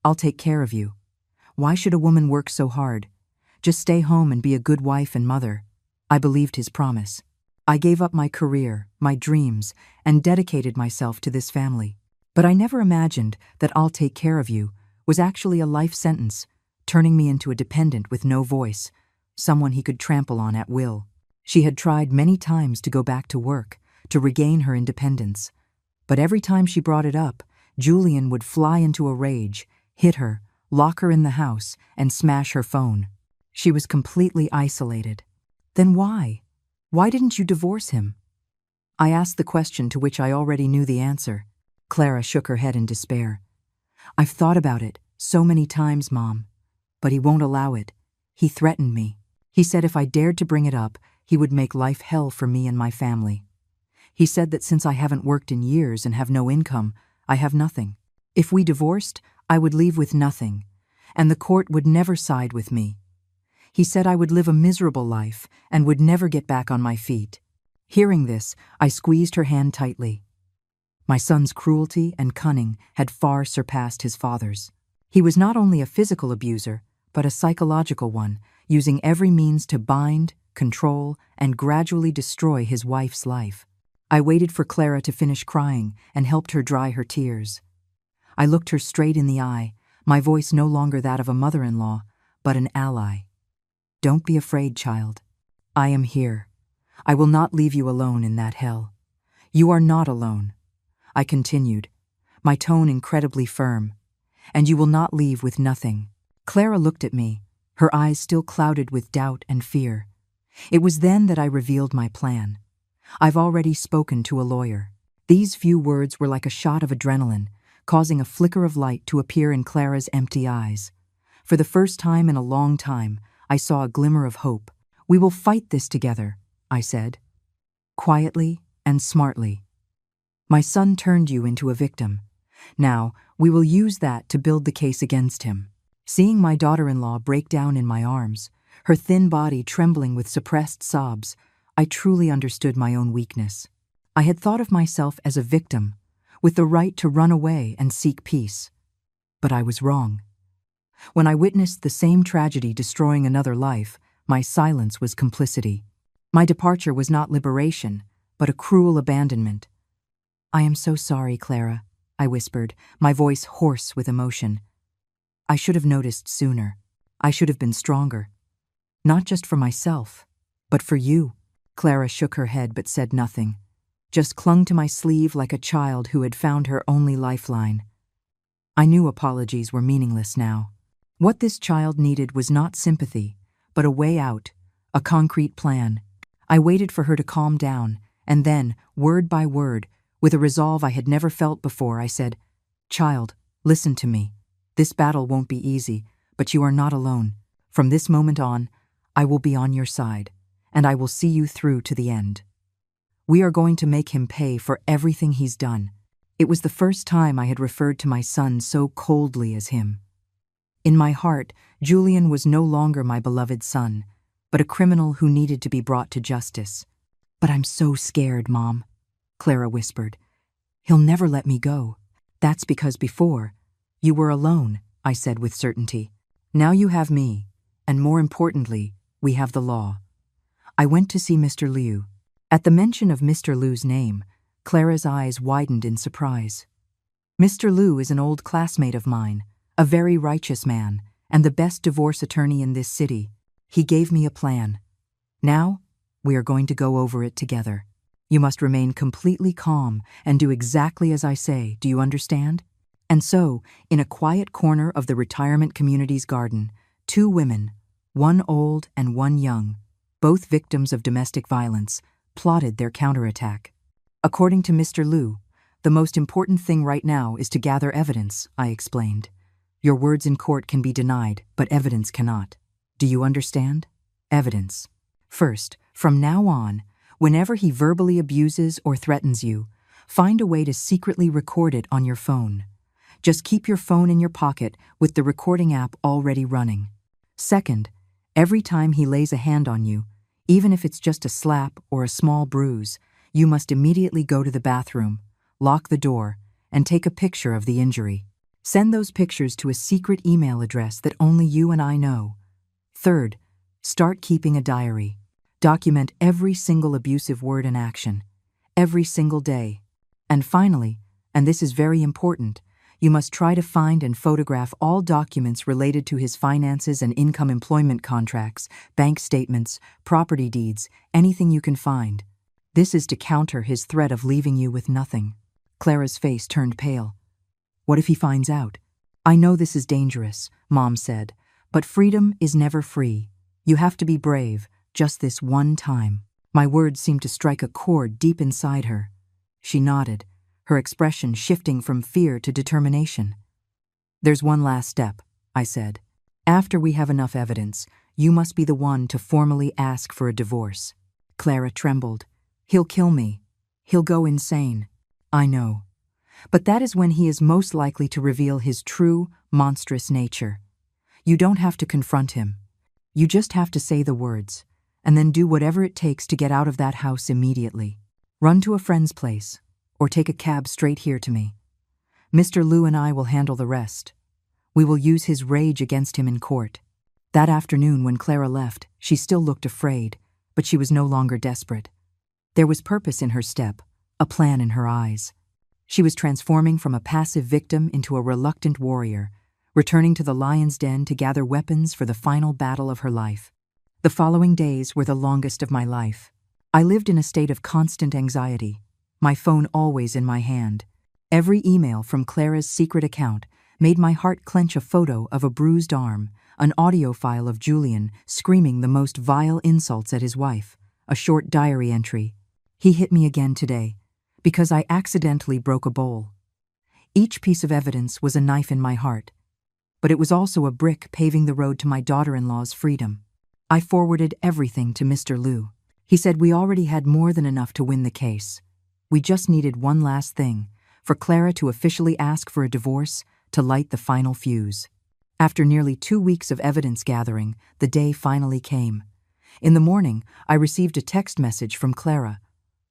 I'll take care of you. Why should a woman work so hard? Just stay home and be a good wife and mother." I believed his promise. I gave up my career, my dreams, and dedicated myself to this family. But I never imagined that "I'll take care of you" was actually a life sentence, turning me into a dependent with no voice, someone he could trample on at will. She had tried many times to go back to work, to regain her independence. But every time she brought it up, Julian would fly into a rage, hit her, lock her in the house, and smash her phone. She was completely isolated. Then why? Why didn't you divorce him? I asked the question to which I already knew the answer. Clara shook her head in despair. I've thought about it so many times, Mom. But he won't allow it. He threatened me. He said if I dared to bring it up, he would make life hell for me and my family. He said that since I haven't worked in years and have no income, I have nothing. If we divorced, I would leave with nothing, and the court would never side with me. He said I would live a miserable life and would never get back on my feet. Hearing this, I squeezed her hand tightly. My son's cruelty and cunning had far surpassed his father's. He was not only a physical abuser, but a psychological one, using every means to bind, control, and gradually destroy his wife's life. I waited for Clara to finish crying and helped her dry her tears. I looked her straight in the eye, my voice no longer that of a mother-in-law, but an ally. Don't be afraid, child. I am here. I will not leave you alone in that hell. You are not alone, I continued, my tone incredibly firm, and you will not leave with nothing. Clara looked at me, her eyes still clouded with doubt and fear. It was then that I revealed my plan. I've already spoken to a lawyer. These few words were like a shot of adrenaline, causing a flicker of light to appear in Clara's empty eyes. For the first time in a long time, I saw a glimmer of hope. We will fight this together, I said, quietly and smartly. My son turned you into a victim. Now, we will use that to build the case against him. Seeing my daughter-in-law break down in my arms, her thin body trembling with suppressed sobs, I truly understood my own weakness. I had thought of myself as a victim, with the right to run away and seek peace. But I was wrong. When I witnessed the same tragedy destroying another life, my silence was complicity. My departure was not liberation, but a cruel abandonment. I am so sorry, Clara, I whispered, my voice hoarse with emotion. I should have noticed sooner. I should have been stronger. Not just for myself, but for you. Clara shook her head but said nothing, just clung to my sleeve like a child who had found her only lifeline. I knew apologies were meaningless now. What this child needed was not sympathy, but a way out, a concrete plan. I waited for her to calm down, and then, word by word, with a resolve I had never felt before, I said, "Child, listen to me. This battle won't be easy, but you are not alone. From this moment on, I will be on your side, and I will see you through to the end. We are going to make him pay for everything he's done." It was the first time I had referred to my son so coldly as him. In my heart, Julian was no longer my beloved son, but a criminal who needed to be brought to justice. "But I'm so scared, Mom," Clara whispered. "He'll never let me go." "That's because before, you were alone," I said with certainty. "Now you have me, and more importantly, we have the law." I went to see Mr. Liu. At the mention of Mr. Liu's name, Clara's eyes widened in surprise. Mr. Liu is an old classmate of mine, a very righteous man, and the best divorce attorney in this city. He gave me a plan. Now, we are going to go over it together. You must remain completely calm and do exactly as I say, do you understand? And so, in a quiet corner of the retirement community's garden, two women, one old and one young, both victims of domestic violence, plotted their counterattack. According to Mr. Liu, the most important thing right now is to gather evidence, I explained. Your words in court can be denied, but evidence cannot. Do you understand? Evidence. First, from now on, whenever he verbally abuses or threatens you, find a way to secretly record it on your phone. Just keep your phone in your pocket with the recording app already running. Second, every time he lays a hand on you, even if it's just a slap or a small bruise, you must immediately go to the bathroom, lock the door, and take a picture of the injury. Send those pictures to a secret email address that only you and I know. Third, start keeping a diary. Document every single abusive word and action, every single day. And finally, and this is very important, you must try to find and photograph all documents related to his finances and income employment contracts, bank statements, property deeds, anything you can find. This is to counter his threat of leaving you with nothing. Clara's face turned pale. What if he finds out? I know this is dangerous, Mom said, but freedom is never free. You have to be brave, just this one time. My words seemed to strike a chord deep inside her. She nodded, her expression shifting from fear to determination. There's one last step, I said. After we have enough evidence, you must be the one to formally ask for a divorce. Clara trembled. He'll kill me. He'll go insane. I know. But that is when he is most likely to reveal his true, monstrous nature. You don't have to confront him. You just have to say the words, and then do whatever it takes to get out of that house immediately. Run to a friend's place, or take a cab straight here to me. Mr. Liu and I will handle the rest. We will use his rage against him in court. That afternoon when Clara left, she still looked afraid, but she was no longer desperate. There was purpose in her step, a plan in her eyes. She was transforming from a passive victim into a reluctant warrior, returning to the lion's den to gather weapons for the final battle of her life. The following days were the longest of my life. I lived in a state of constant anxiety, my phone always in my hand. Every email from Clara's secret account made my heart clench. A photo of a bruised arm, an audio file of Julian screaming the most vile insults at his wife, a short diary entry. He hit me again today, because I accidentally broke a bowl. Each piece of evidence was a knife in my heart, but it was also a brick paving the road to my daughter-in-law's freedom. I forwarded everything to Mr. Liu. He said we already had more than enough to win the case. We just needed one last thing, for Clara to officially ask for a divorce, to light the final fuse. After nearly 2 weeks of evidence gathering, the day finally came. In the morning, I received a text message from Clara.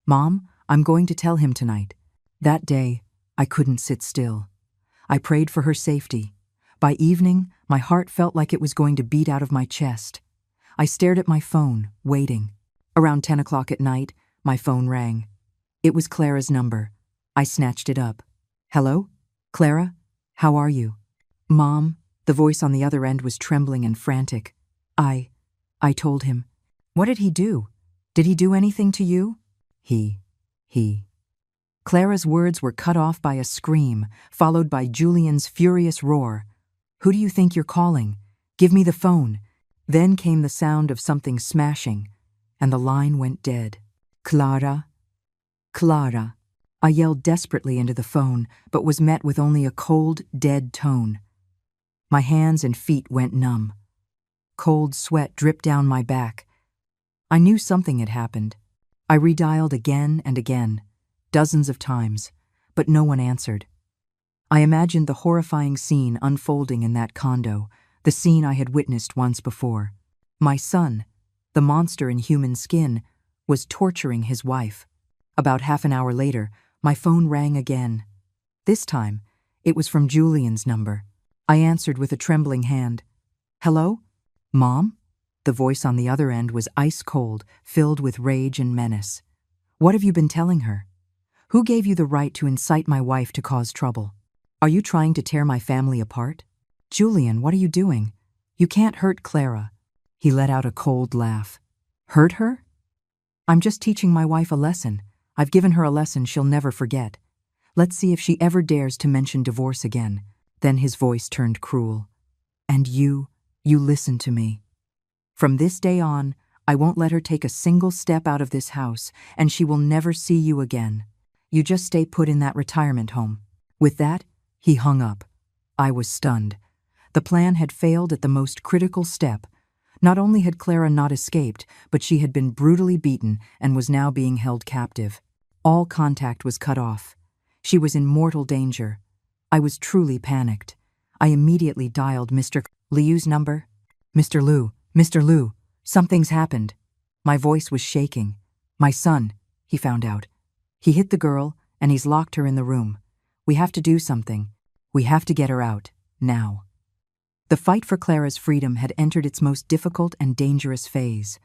Mom, I'm going to tell him tonight. That day, I couldn't sit still. I prayed for her safety. By evening, my heart felt like it was going to beat out of my chest. I stared at my phone, waiting. Around 10 o'clock at night, my phone rang. It was Clara's number. I snatched it up. Hello? Clara? How are you? Mom, the voice on the other end was trembling and frantic. I told him. What did he do? Did he do anything to you? He. Clara's words were cut off by a scream, followed by Julian's furious roar. Who do you think you're calling? Give me the phone." Then came the sound of something smashing, and the line went dead. "Clara? Clara?" I yelled desperately into the phone, but was met with only a cold, dead tone. My hands and feet went numb. Cold sweat dripped down my back. I knew something had happened. I redialed again and again, dozens of times, but no one answered. I imagined the horrifying scene unfolding in that condo, the scene I had witnessed once before. My son, the monster in human skin, was torturing his wife. About half an hour later, my phone rang again. This time, it was from Julian's number. I answered with a trembling hand. "Hello? Mom?" The voice on the other end was ice cold, filled with rage and menace. "What have you been telling her? Who gave you the right to incite my wife to cause trouble? Are you trying to tear my family apart? Julian, what are you doing? You can't hurt Clara." He let out a cold laugh. "Hurt her? I'm just teaching my wife a lesson. I've given her a lesson she'll never forget. Let's see if she ever dares to mention divorce again." Then his voice turned cruel. "And you listen to me. From this day on, I won't let her take a single step out of this house, and she will never see you again. You just stay put in that retirement home." With that, he hung up. I was stunned. The plan had failed at the most critical step. Not only had Clara not escaped, but she had been brutally beaten and was now being held captive. All contact was cut off. She was in mortal danger. I was truly panicked. I immediately dialed Mr. Liu's number. Mr. Liu, something's happened." My voice was shaking. "My son," he found out. "He hit the girl, and he's locked her in the room. We have to do something. We have to get her out, now." The fight for Clara's freedom had entered its most difficult and dangerous phase.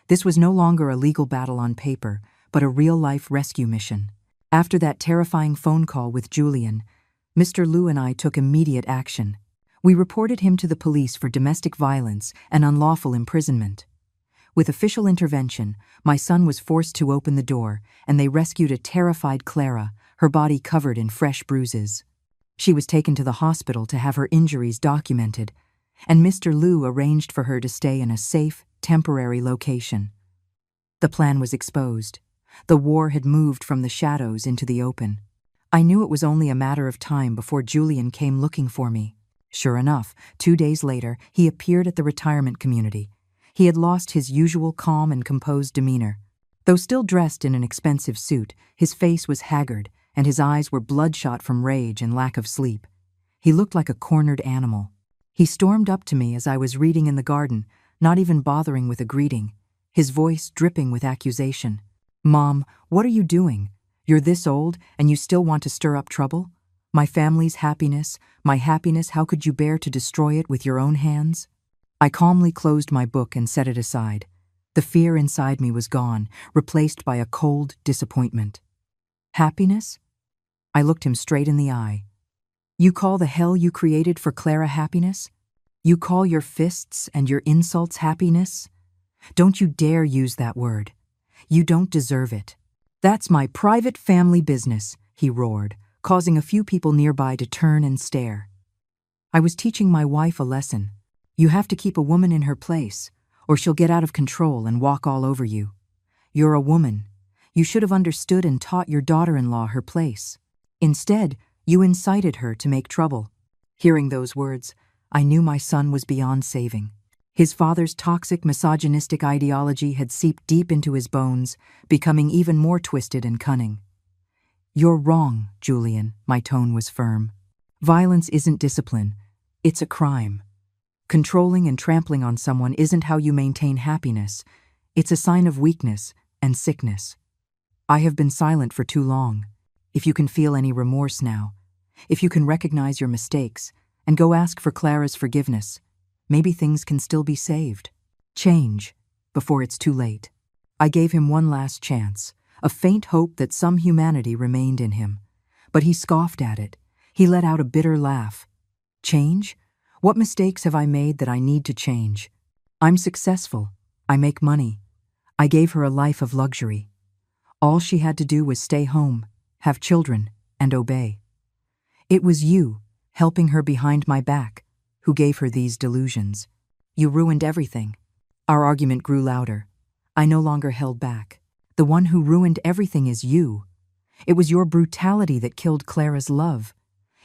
This was no longer a legal battle on paper, but a real-life rescue mission. After that terrifying phone call with Julian, Mr. Liu and I took immediate action. We reported him to the police for domestic violence and unlawful imprisonment. With official intervention, my son was forced to open the door, and they rescued a terrified Clara, her body covered in fresh bruises. She was taken to the hospital to have her injuries documented, and Mr. Liu arranged for her to stay in a safe, temporary location. The plan was exposed. The war had moved from the shadows into the open. I knew it was only a matter of time before Julian came looking for me. Sure enough, 2 days later, he appeared at the retirement community. He had lost his usual calm and composed demeanor. Though still dressed in an expensive suit, his face was haggard, and his eyes were bloodshot from rage and lack of sleep. He looked like a cornered animal. He stormed up to me as I was reading in the garden, not even bothering with a greeting, his voice dripping with accusation. "Mom, what are you doing? You're this old, and you still want to stir up trouble? My family's happiness, my happiness, how could you bear to destroy it with your own hands?" I calmly closed my book and set it aside. The fear inside me was gone, replaced by a cold disappointment. "Happiness?" I looked him straight in the eye. "You call the hell you created for Clara happiness? You call your fists and your insults happiness? Don't you dare use that word. You don't deserve it. That's my private family business," he roared, causing a few people nearby to turn and stare. I was teaching my wife a lesson. You have to keep a woman in her place, or she'll get out of control and walk all over you. You're a woman. You should have understood and taught your daughter-in-law her place. Instead, you incited her to make trouble. Hearing those words, I knew my son was beyond saving. His father's toxic, misogynistic ideology had seeped deep into his bones, becoming even more twisted and cunning. "You're wrong, Julian," my tone was firm. "Violence isn't discipline. It's a crime. Controlling and trampling on someone isn't how you maintain happiness. It's a sign of weakness and sickness. I have been silent for too long. If you can feel any remorse now, if you can recognize your mistakes and go ask for Clara's forgiveness, maybe things can still be saved. Change before it's too late." I gave him one last chance, a faint hope that some humanity remained in him. But he scoffed at it. He let out a bitter laugh. "Change? What mistakes have I made that I need to change? I'm successful. I make money. I gave her a life of luxury. All she had to do was stay home, have children, and obey. It was you, helping her behind my back, Who gave her these delusions? You ruined everything. Our argument grew louder. I no longer held back. The one who ruined everything is you. It was your brutality that killed Clara's love.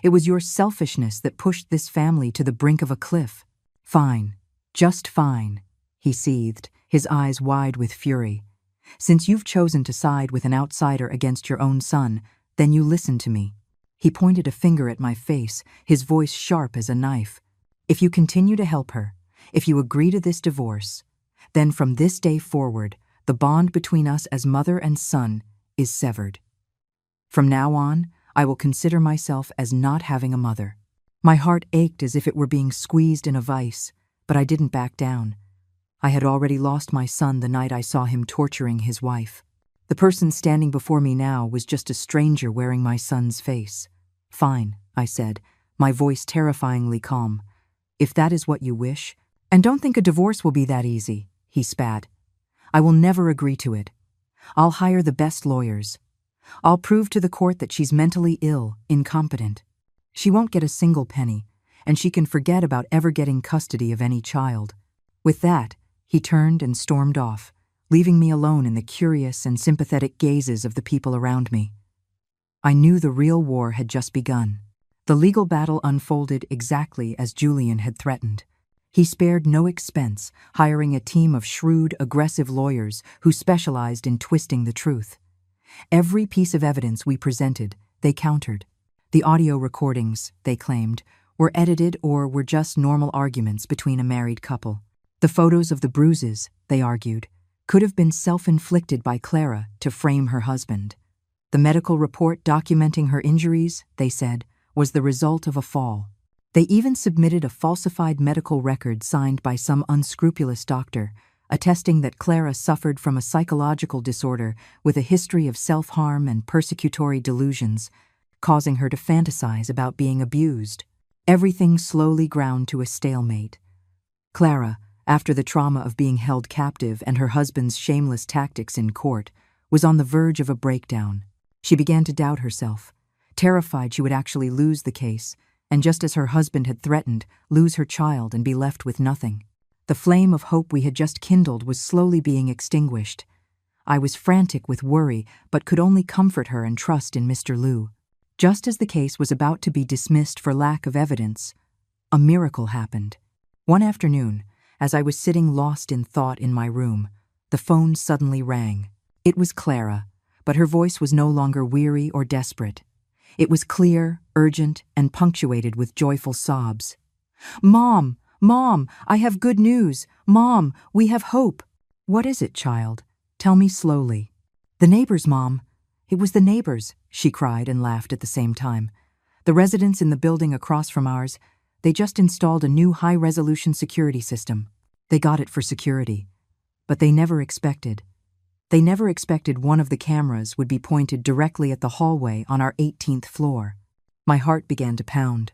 It was your selfishness that pushed this family to the brink of a cliff. Fine. Just fine, he seethed, his eyes wide with fury. Since you've chosen to side with an outsider against your own son, then you listen to me. He pointed a finger at my face, his voice sharp as a knife. If you continue to help her, if you agree to this divorce, then from this day forward, the bond between us as mother and son is severed. From now on, I will consider myself as not having a mother. My heart ached as if it were being squeezed in a vice, but I didn't back down. I had already lost my son the night I saw him torturing his wife. The person standing before me now was just a stranger wearing my son's face. Fine, I said, my voice terrifyingly calm. If that is what you wish, and don't think a divorce will be that easy, he spat. I will never agree to it. I'll hire the best lawyers. I'll prove to the court that she's mentally ill, incompetent. She won't get a single penny, and she can forget about ever getting custody of any child. With that, he turned and stormed off, leaving me alone in the curious and sympathetic gazes of the people around me. I knew the real war had just begun. The legal battle unfolded exactly as Julian had threatened. He spared no expense, hiring a team of shrewd, aggressive lawyers who specialized in twisting the truth. Every piece of evidence we presented, they countered. The audio recordings, they claimed, were edited or were just normal arguments between a married couple. The photos of the bruises, they argued, could have been self-inflicted by Clara to frame her husband. The medical report documenting her injuries, they said, was the result of a fall. They even submitted a falsified medical record signed by some unscrupulous doctor, attesting that Clara suffered from a psychological disorder with a history of self-harm and persecutory delusions, causing her to fantasize about being abused. Everything slowly ground to a stalemate. Clara, after the trauma of being held captive and her husband's shameless tactics in court, was on the verge of a breakdown. She began to doubt herself, terrified she would actually lose the case, and just as her husband had threatened, lose her child and be left with nothing. The flame of hope we had just kindled was slowly being extinguished. I was frantic with worry, but could only comfort her and trust in Mr. Liu. Just as the case was about to be dismissed for lack of evidence, a miracle happened. One afternoon, as I was sitting lost in thought in my room, the phone suddenly rang. It was Clara, but her voice was no longer weary or desperate. It was clear, urgent, and punctuated with joyful sobs. "Mom! Mom! I have good news! Mom! We have hope!" "What is it, child? Tell me slowly." "The neighbors, Mom. It was the neighbors," she cried and laughed at the same time. "The residents in the building across from ours, they just installed a new high-resolution security system. They got it for security. But they never expected one of the cameras would be pointed directly at the hallway on our 18th floor. My heart began to pound.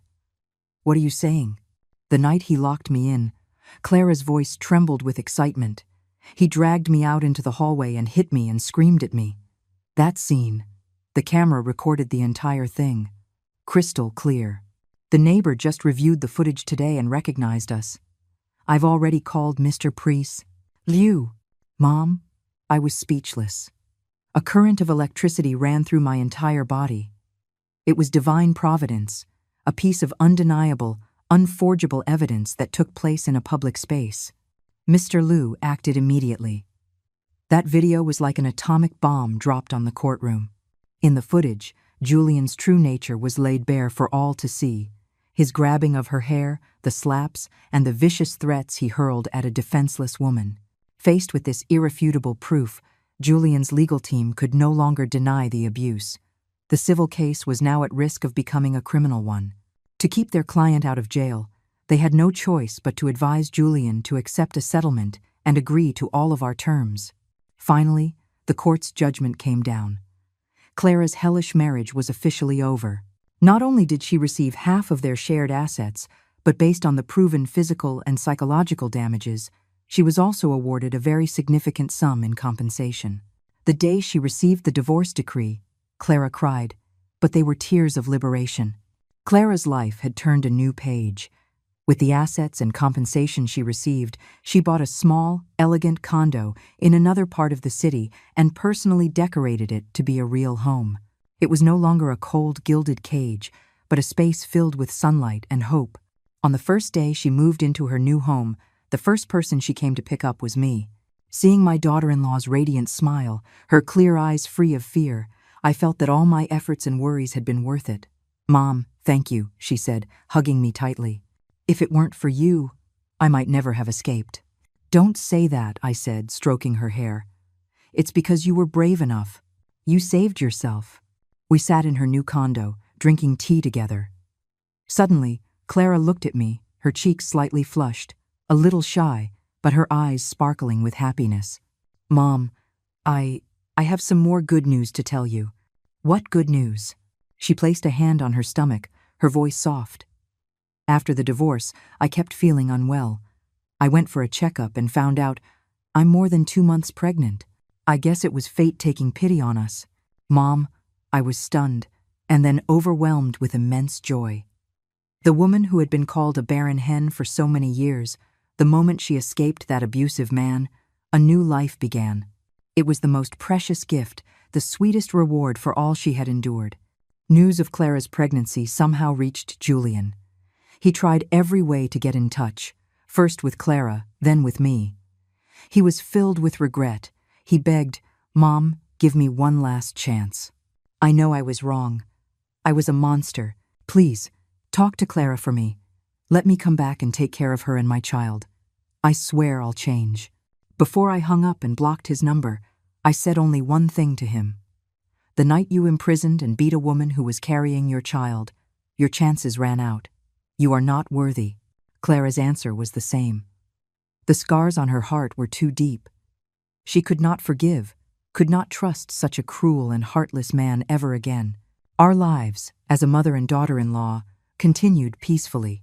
What are you saying? The night he locked me in, Clara's voice trembled with excitement. He dragged me out into the hallway and hit me and screamed at me. That scene, the camera recorded the entire thing. Crystal clear. The neighbor just reviewed the footage today and recognized us. I've already called Mr. Priest. Liu. Mom, I was speechless. A current of electricity ran through my entire body. It was divine providence, a piece of undeniable, unforgeable evidence that took place in a public space. Mr. Liu acted immediately. That video was like an atomic bomb dropped on the courtroom. In the footage, Julian's true nature was laid bare for all to see. His grabbing of her hair, the slaps, and the vicious threats he hurled at a defenseless woman. Faced with this irrefutable proof, Julian's legal team could no longer deny the abuse. The civil case was now at risk of becoming a criminal one. To keep their client out of jail, they had no choice but to advise Julian to accept a settlement and agree to all of our terms. Finally, the court's judgment came down. Clara's hellish marriage was officially over. Not only did she receive half of their shared assets, but based on the proven physical and psychological damages, she was also awarded a very significant sum in compensation. The day she received the divorce decree, Clara cried, but they were tears of liberation. Clara's life had turned a new page. With the assets and compensation she received, she bought a small, elegant condo in another part of the city and personally decorated it to be a real home. It was no longer a cold, gilded cage, but a space filled with sunlight and hope. On the first day she moved into her new home, the first person she came to pick up was me. Seeing my daughter-in-law's radiant smile, her clear eyes free of fear, I felt that all my efforts and worries had been worth it. "Mom, thank you," she said, hugging me tightly. "If it weren't for you, I might never have escaped." "Don't say that," I said, stroking her hair. "It's because you were brave enough. You saved yourself." We sat in her new condo, drinking tea together. Suddenly, Clara looked at me, her cheeks slightly flushed, a little shy, but her eyes sparkling with happiness. "Mom, I have some more good news to tell you." "What good news?" She placed a hand on her stomach, her voice soft. "After the divorce, I kept feeling unwell. I went for a checkup and found out I'm more than 2 months pregnant. I guess it was fate taking pity on us." Mom, I was stunned, and then overwhelmed with immense joy. The woman who had been called a barren hen for so many years, the moment she escaped that abusive man, a new life began. It was the most precious gift, the sweetest reward for all she had endured. News of Clara's pregnancy somehow reached Julian. He tried every way to get in touch, first with Clara, then with me. He was filled with regret. He begged, "Mom, give me one last chance. I know I was wrong. I was a monster. Please, talk to Clara for me. Let me come back and take care of her and my child. I swear I'll change." Before I hung up and blocked his number, I said only one thing to him. "The night you imprisoned and beat a woman who was carrying your child, your chances ran out. You are not worthy." Clara's answer was the same. The scars on her heart were too deep. She could not forgive, could not trust such a cruel and heartless man ever again. Our lives, as a mother and daughter-in-law, continued peacefully.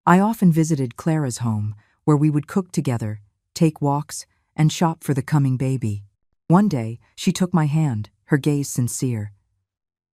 I often visited Clara's home, where we would cook together, take walks, and shop for the coming baby. One day, she took my hand, her gaze sincere.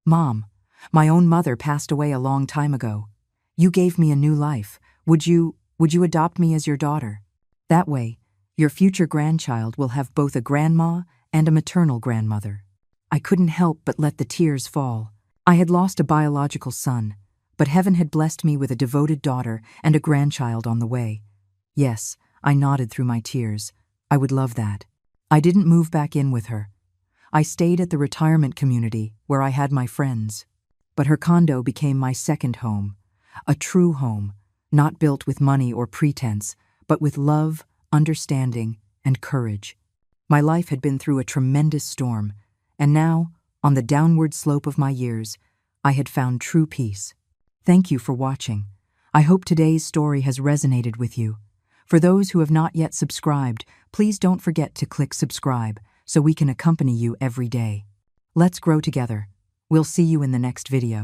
"Mom, my own mother passed away a long time ago. You gave me a new life. Would you adopt me as your daughter? That way, your future grandchild will have both a grandma and a maternal grandmother." I couldn't help but let the tears fall. I had lost a biological son, but heaven had blessed me with a devoted daughter and a grandchild on the way. Yes, I nodded through my tears. I would love that. I didn't move back in with her. I stayed at the retirement community where I had my friends. But her condo became my second home, a true home, not built with money or pretense, but with love, understanding, and courage. My life had been through a tremendous storm, and now, on the downward slope of my years, I had found true peace. Thank you for watching. I hope today's story has resonated with you. For those who have not yet subscribed, please don't forget to click subscribe so we can accompany you every day. Let's grow together. We'll see you in the next video.